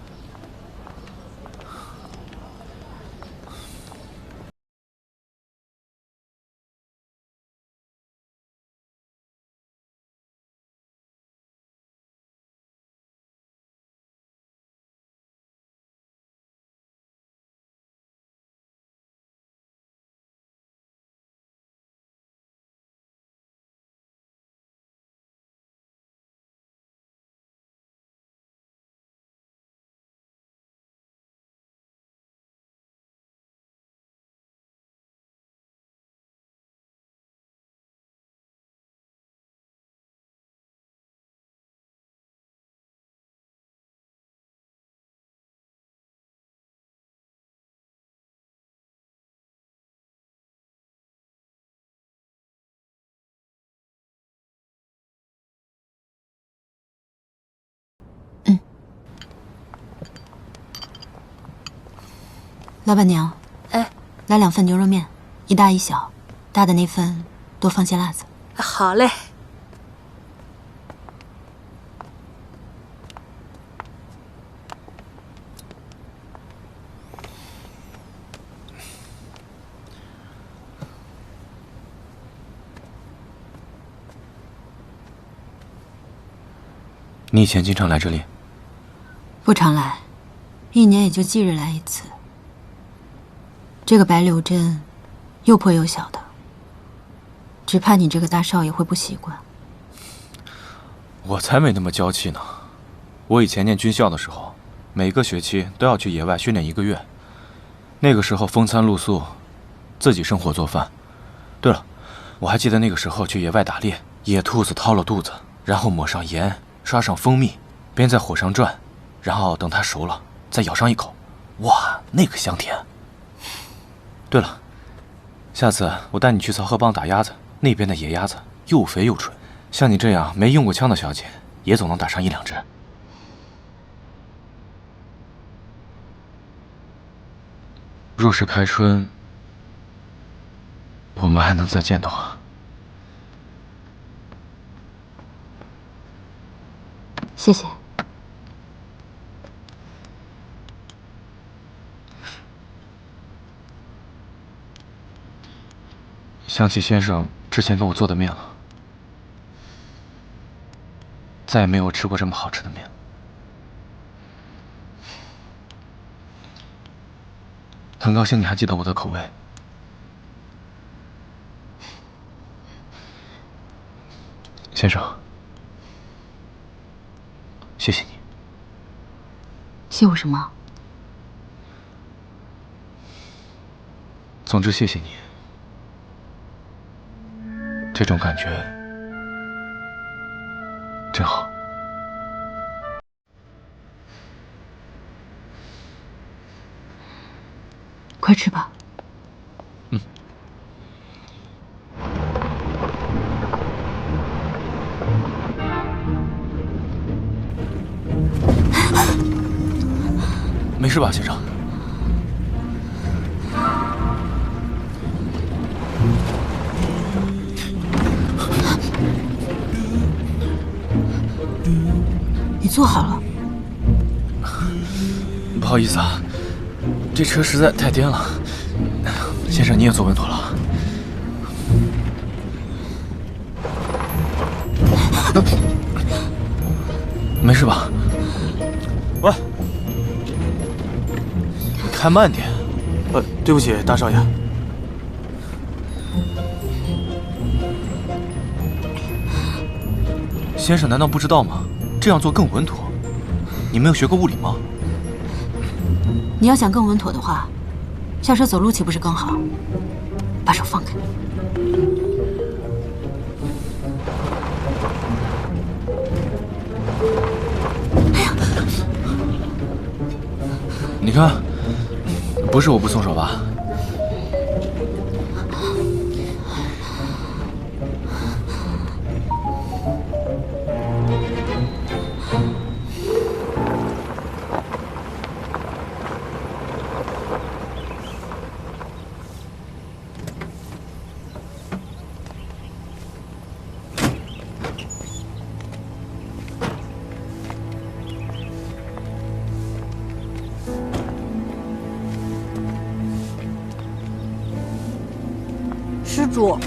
老板娘，哎，来2份牛肉面，1大1小，大的那份多放些辣子。好嘞。你以前经常来这里？不常来，1年也就忌日来1次。这个白柳镇又破又小的，只怕你这个大少爷会不习惯。我才没那么娇气呢。我以前念军校的时候，每个学期都要去野外训练1个月，那个时候风餐露宿，自己生火做饭。对了，我还记得那个时候去野外打猎，野兔子掏了肚子，然后抹上盐，刷上蜂蜜，边在火上转，然后等它熟了再咬上一口，哇，那个香甜。对了，下次我带你去曹河帮打鸭子，那边的野鸭子又肥又纯，像你这样没用过枪的小姐，也总能打上1、2只。若是开春，我们还能再见到啊。谢谢。想起先生之前给我做的面了，再也没有吃过这么好吃的面。很高兴你还记得我的口味。先生，谢谢你。谢我什么？总之，谢谢你。这种感觉真好。快吃吧。没事吧，先生？你坐好了。不好意思啊，这车实在太颠了。先生，你也坐稳妥了。没事吧？喂，你开慢点。对不起，大少爷。先生难道不知道吗？这样做更稳妥。你没有学过物理吗？你要想更稳妥的话，下车走路岂不是更好？把手放开。你看，不是我不松手吧？施主，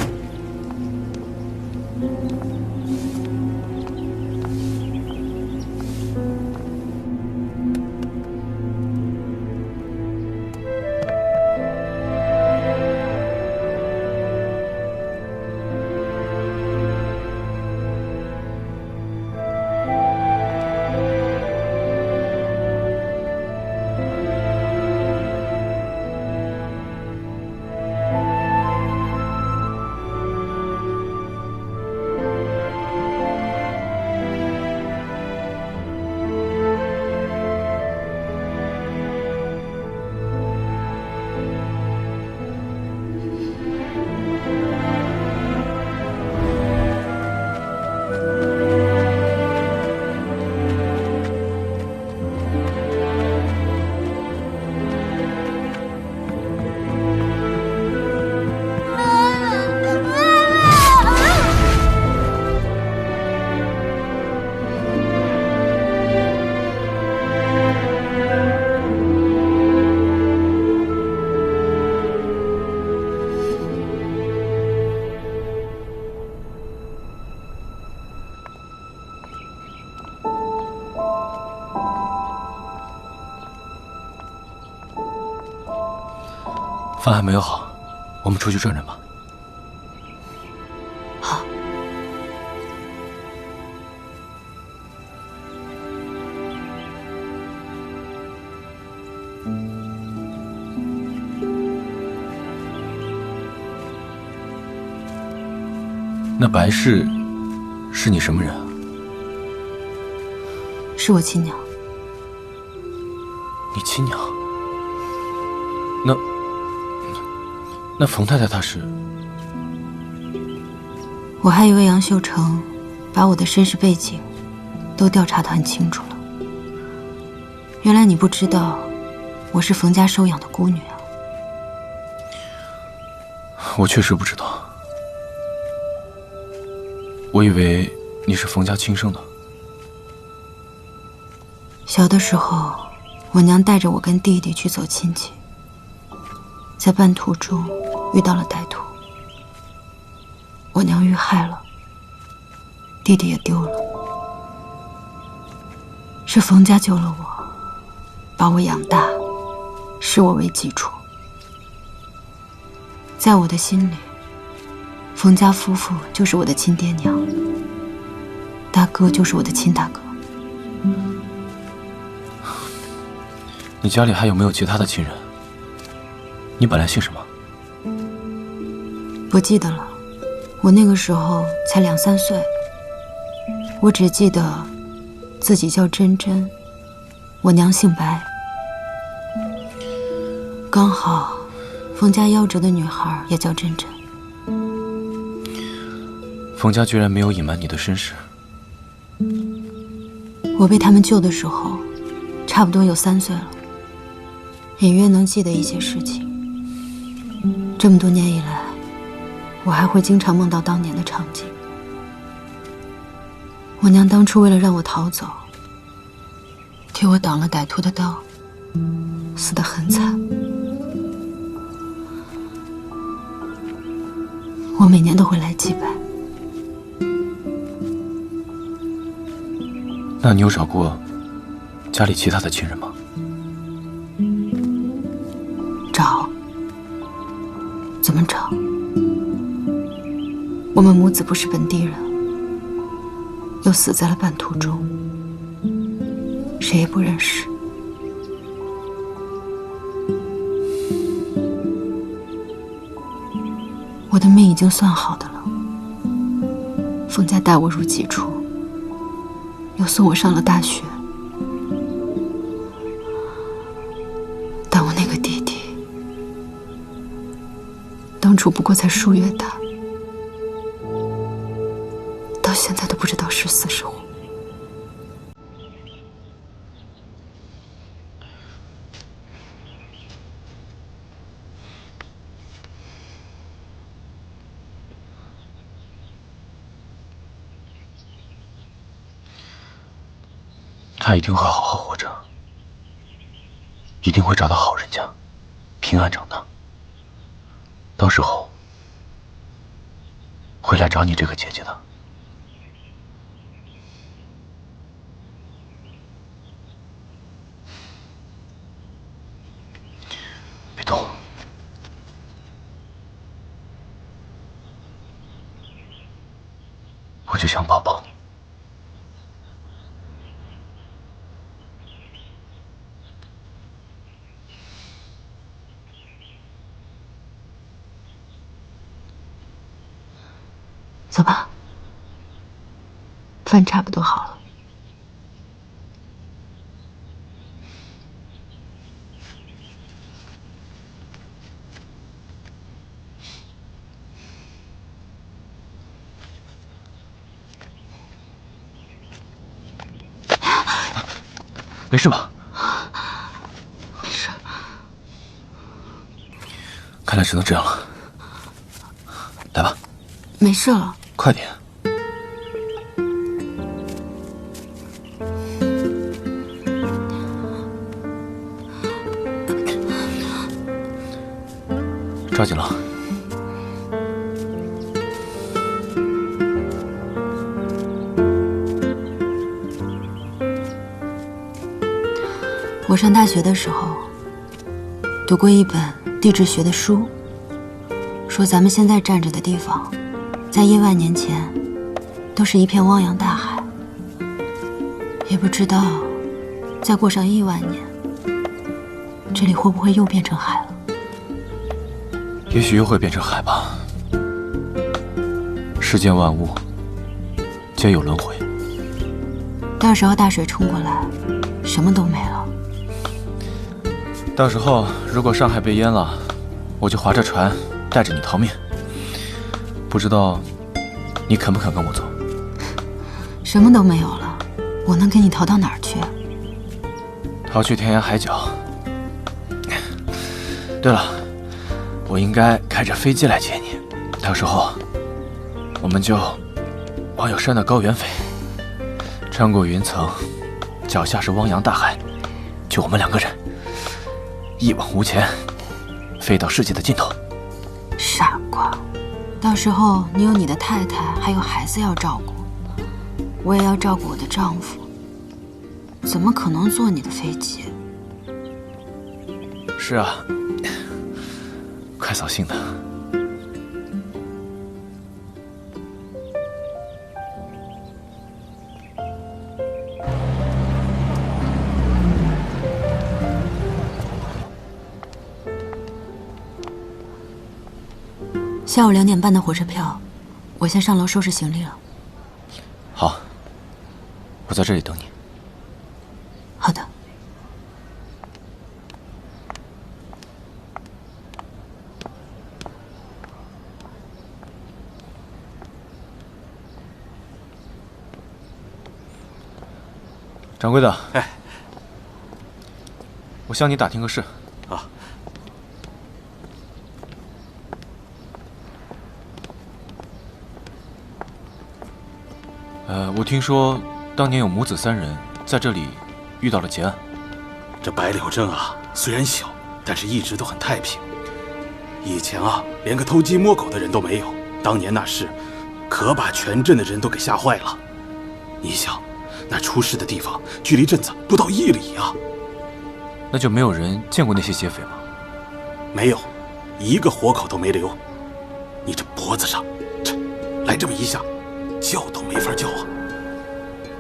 饭还没有好，我们出去转转吧。好。那白氏是你什么人啊？是我亲娘。你亲娘？那冯太太她是？我还以为杨秀成把我的身世背景都调查得很清楚了，原来你不知道我是冯家收养的孤女啊。我确实不知道，我以为你是冯家亲生的。小的时候，我娘带着我跟弟弟去走亲戚，在半途中遇到了歹徒，我娘遇害了，弟弟也丢了。是冯家救了我，把我养大，视我为己出。在我的心里，冯家夫妇就是我的亲爹娘，大哥就是我的亲大哥。你家里还有没有其他的亲人？你本来姓什么？不记得了，我那个时候才2、3岁，我只记得自己叫珍珍，我娘姓白。刚好冯家夭折的女孩也叫珍珍。冯家居然没有隐瞒你的身世。我被他们救的时候，差不多有3岁了，隐约能记得一些事情。这么多年以来，我还会经常梦到当年的场景。我娘当初为了让我逃走，替我挡了歹徒的刀，死得很惨。我每年都会来祭拜。那你有找过家里其他的亲人吗？找？怎么找？我们母子不是本地人，又死在了半途中，谁也不认识。我的命已经算好的了，冯家待我如己出，又送我上了大学。但我那个弟弟，当初不过才数月大，到现在都不知道是死是活。他一定会好好活着，一定会找到好人家，平安长大。到时候会来找你这个姐姐的。别动，我就想抱抱你。走吧，饭差不多好了。没事吧？没事。看来只能这样了。来吧。没事了。快点！抓紧了。我上大学的时候，读过一本地质学的书，说咱们现在站着的地方，在1万年前都是一片汪洋大海。也不知道再过上1万年，这里会不会又变成海了？也许又会变成海吧。世间万物皆有轮回。到时候大水冲过来，什么都没了。到时候如果上海被淹了，我就划着船带着你逃命。不知道你肯不肯跟我走？什么都没有了，我能跟你逃到哪儿去？逃去天涯海角。对了，我应该开着飞机来接你，到时候我们就往有山的高原飞，穿过云层，脚下是汪洋大海，就我们2个人，一往无前，飞到世界的尽头。傻瓜，到时候你有你的太太，还有孩子要照顾，我也要照顾我的丈夫，怎么可能坐你的飞机？是啊，快扫兴的。下午2点半的火车票，我先上楼收拾行李了。好，我在这里等你。好的。掌柜的，哎，我向你打听个事。啊。我听说当年有母子3人在这里遇到了劫案。这白柳镇啊，虽然小，但是一直都很太平。以前啊，连个偷鸡摸狗的人都没有。当年那事，可把全镇的人都给吓坏了。你想，那出事的地方距离镇子不到1里啊。那就没有人见过那些劫匪吗？没有，一个活口都没留。你这脖子上，来这么一下，叫都没法叫啊。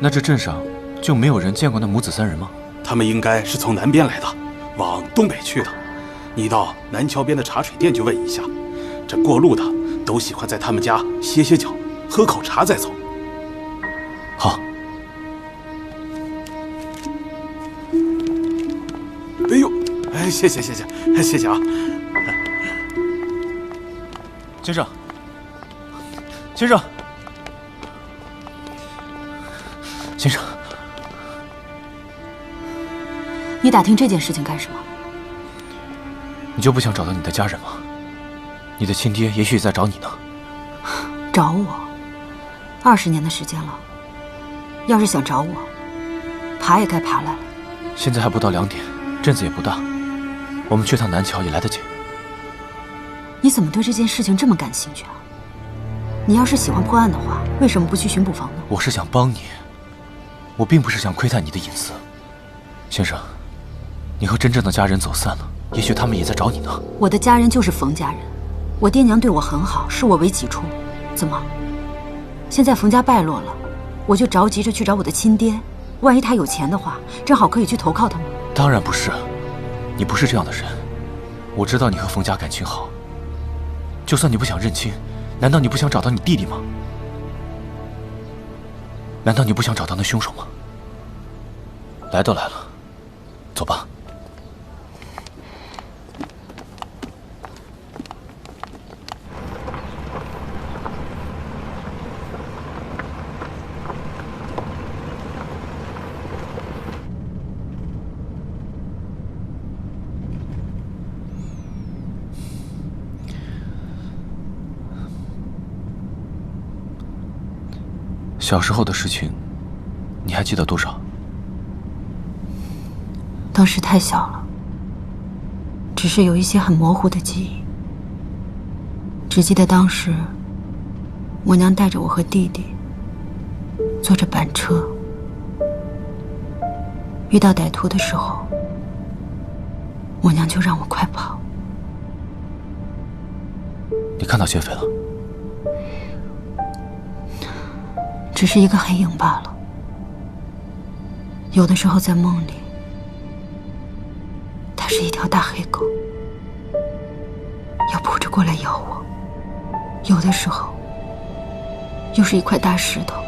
那这镇上就没有人见过那母子3人吗？他们应该是从南边来的，往东北去的。你到南桥边的茶水店去问一下，这过路的都喜欢在他们家歇歇脚，喝口茶再走。好。哎呦，哎，谢谢谢谢谢谢啊！先生，先生，先生，你打听这件事情干什么？你就不想找到你的家人吗？你的亲爹也许在找你呢。找我？20年的时间了，要是想找我，爬也该爬来了。现在还不到2点，镇子也不大，我们去趟南桥也来得及。你怎么对这件事情这么感兴趣啊？你要是喜欢破案的话，为什么不去巡捕房呢？我是想帮你，我并不是想窥探你的隐私。先生，你和真正的家人走散了，也许他们也在找你呢。我的家人就是冯家人，我爹娘对我很好，视我为己出。怎么，现在冯家败落了，我就着急着去找我的亲爹？万一他有钱的话，正好可以去投靠他吗？当然不是，你不是这样的人。我知道你和冯家感情好，就算你不想认亲，难道你不想找到你弟弟吗？难道你不想找到那凶手吗？来都来了，走吧。小时候的事情，你还记得多少？当时太小了，只是有一些很模糊的记忆。只记得当时，我娘带着我和弟弟坐着板车，遇到歹徒的时候，我娘就让我快跑。你看到谢飞了？只是一个黑影罢了。有的时候在梦里，它是一条大黑狗，要扑着过来咬我；有的时候，又是一块大石头，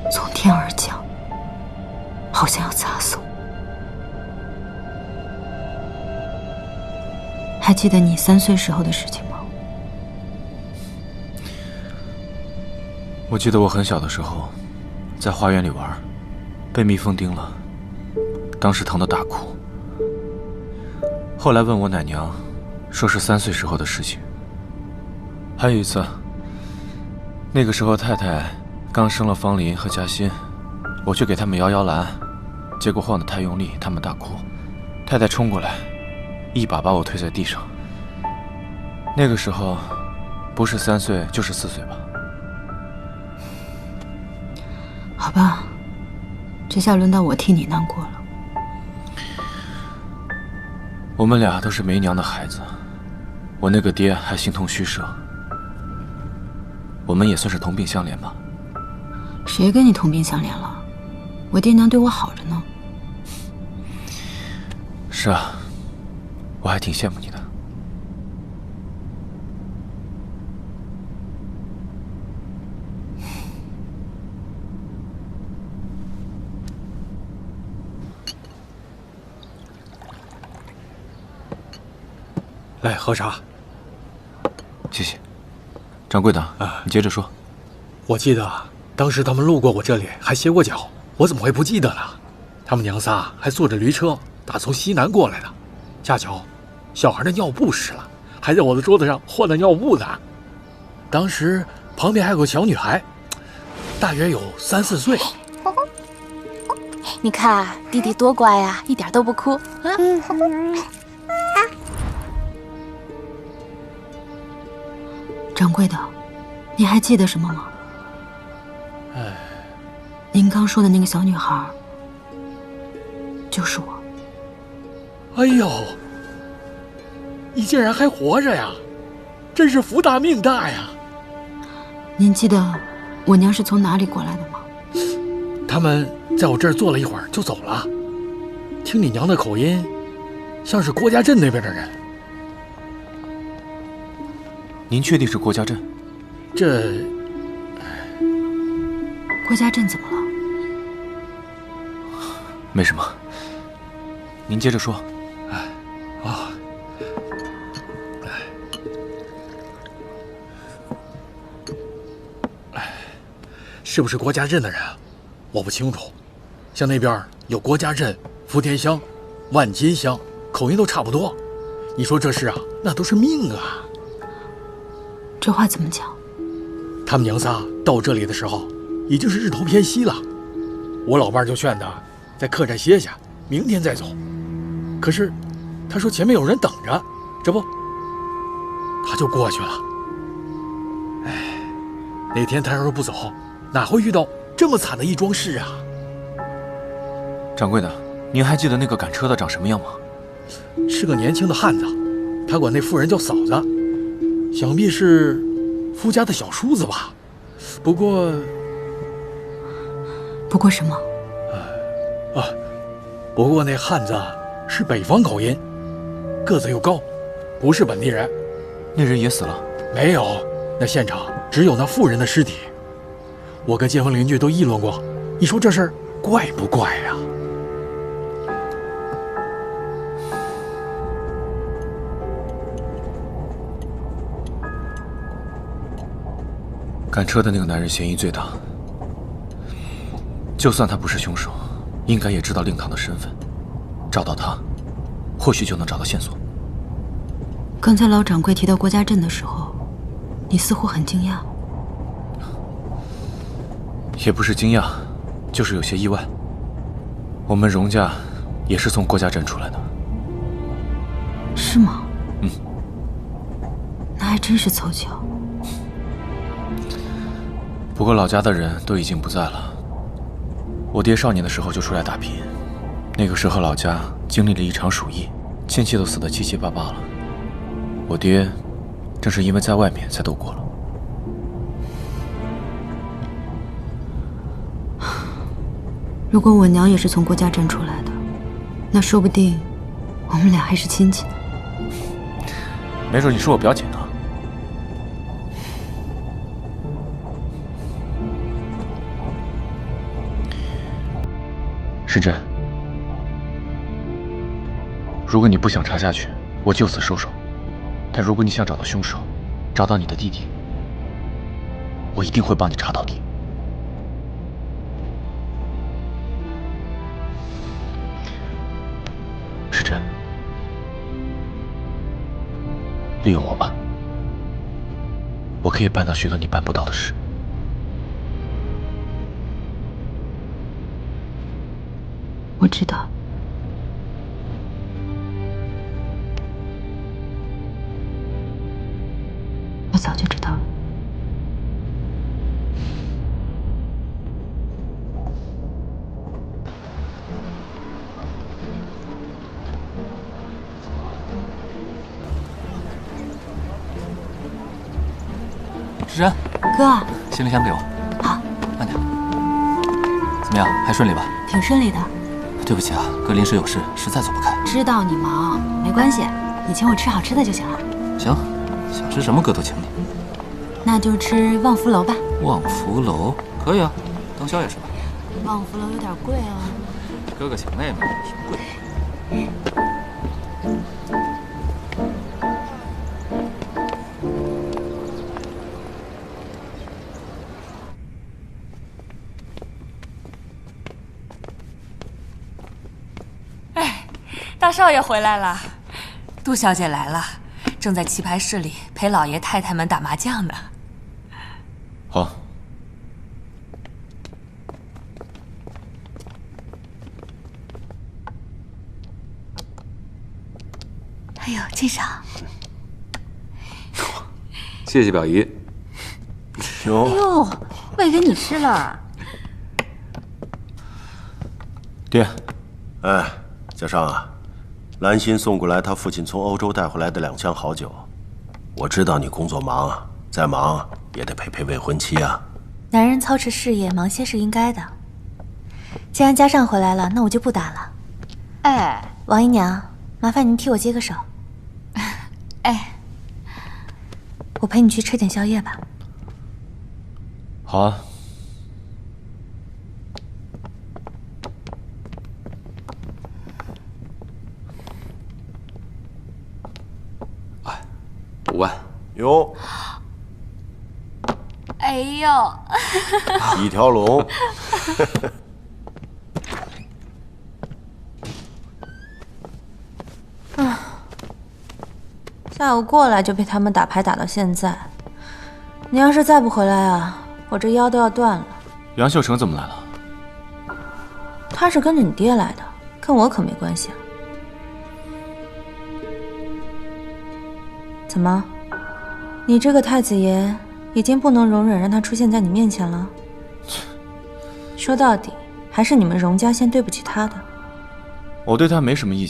从天而降，好像要砸死我。还记得你3岁时候的事情吗？我记得我很小的时候，在花园里玩，被蜜蜂叮了，当时疼得大哭。后来问我奶娘，说是3岁时候的事情。还有一次，那个时候太太刚生了方林和嘉欣，我去给他们摇摇篮，结果晃得太用力，他们大哭，太太冲过来，一把把我推在地上。那个时候，不是3岁就是4岁吧。好吧，这下轮到我替你难过了。我们俩都是没娘的孩子，我那个爹还形同虚设，我们也算是同病相怜吧。谁跟你同病相怜了？我爹娘对我好着呢。是啊，我还挺羡慕你的。来喝茶。谢谢。掌柜的，你接着说。我记得当时他们路过我这里还歇过脚，我怎么会不记得呢？他们娘仨还坐着驴车打从西南过来的，恰巧小孩的尿布湿了，还在我的桌子上换了尿布呢。当时旁边还有个小女孩，大约有3、4岁。你看弟弟多乖呀，一点都不哭。掌柜的，你还记得什么吗？您刚说的那个小女孩，就是我。哎呦，你竟然还活着呀！真是福大命大呀！您记得我娘是从哪里过来的吗？他们在我这儿坐了一会儿就走了。听你娘的口音，像是郭家镇那边的人。您确定是郭家镇？这郭家镇怎么了？没什么，您接着说。是不是郭家镇的人我不清楚，像那边有郭家镇、福田乡、万金乡，口音都差不多。你说这事啊，那都是命啊！这话怎么讲？他们娘仨到这里的时候，已经是日头偏西了。我老伴就劝他在客栈歇下，明天再走。可是他说前面有人等着，这不，他就过去了。哎，那天他要是不走，哪会遇到这么惨的一桩事啊？掌柜的，您还记得那个赶车的长什么样吗？是个年轻的汉子，他管那妇人叫嫂子，想必是夫家的小叔子吧。不过什么？不过那汉子是北方口音，个子又高，不是本地人。那人也死了？没有，那现场只有那妇人的尸体。我跟街坊邻居都议论过，你说这事儿怪不怪呀？赶车的那个男人嫌疑最大，就算他不是凶手，应该也知道令堂的身份，找到他，或许就能找到线索。刚才老掌柜提到郭家镇的时候，你似乎很惊讶。也不是惊讶，就是有些意外。我们荣家也是从郭家镇出来的。是吗？那还真是凑巧。不过老家的人都已经不在了。我爹少年的时候就出来打拼，那个时候老家经历了一场鼠疫，亲戚都死得七七八八了。我爹正是因为在外面才斗过了。如果我娘也是从郭家镇出来的，那说不定我们俩还是亲戚呢。没准你是我表姐呢。时珍，如果你不想查下去，我就此收手；但如果你想找到凶手，找到你的弟弟，我一定会帮你查到底。时珍，利用我吧，我可以办到许多你办不到的事。我知道。我早就知道了。时珍，哥，行李箱给我。好，慢点。怎么样，还顺利吧？挺顺利的。对不起啊，哥临时有事，实在走不开。知道你忙，没关系，你请我吃好吃的就行了。行，想吃什么哥都请你。那就吃旺福楼吧。旺福楼可以啊，当宵夜吃吧。旺福楼有点贵哦。哥哥请妹妹挺贵。大少爷回来了，杜小姐来了，正在棋牌室里陪老爷太太们打麻将呢。好。哎呦，敬上。谢谢表姨。哎呦，喂给你吃了。爹。哎，小尚啊。兰心送过来他父亲从欧洲带回来的2箱好酒，我知道你工作忙啊，再忙也得陪陪未婚妻啊。男人操持事业，忙些是应该的。既然嘉尚回来了，那我就不打了。哎，王姨娘，麻烦您替我接个手。哎，我陪你去吃点宵夜吧。好啊。5万。哟。哎呦，一条龙。下午过来就被他们打牌打到现在，你要是再不回来啊，我这腰都要断了。杨秀成怎么来了？他是跟着你爹来的，跟我可没关系啊。怎么，你这个太子爷已经不能容忍让他出现在你面前了？说到底，还是你们荣家先对不起他的。我对他没什么意见。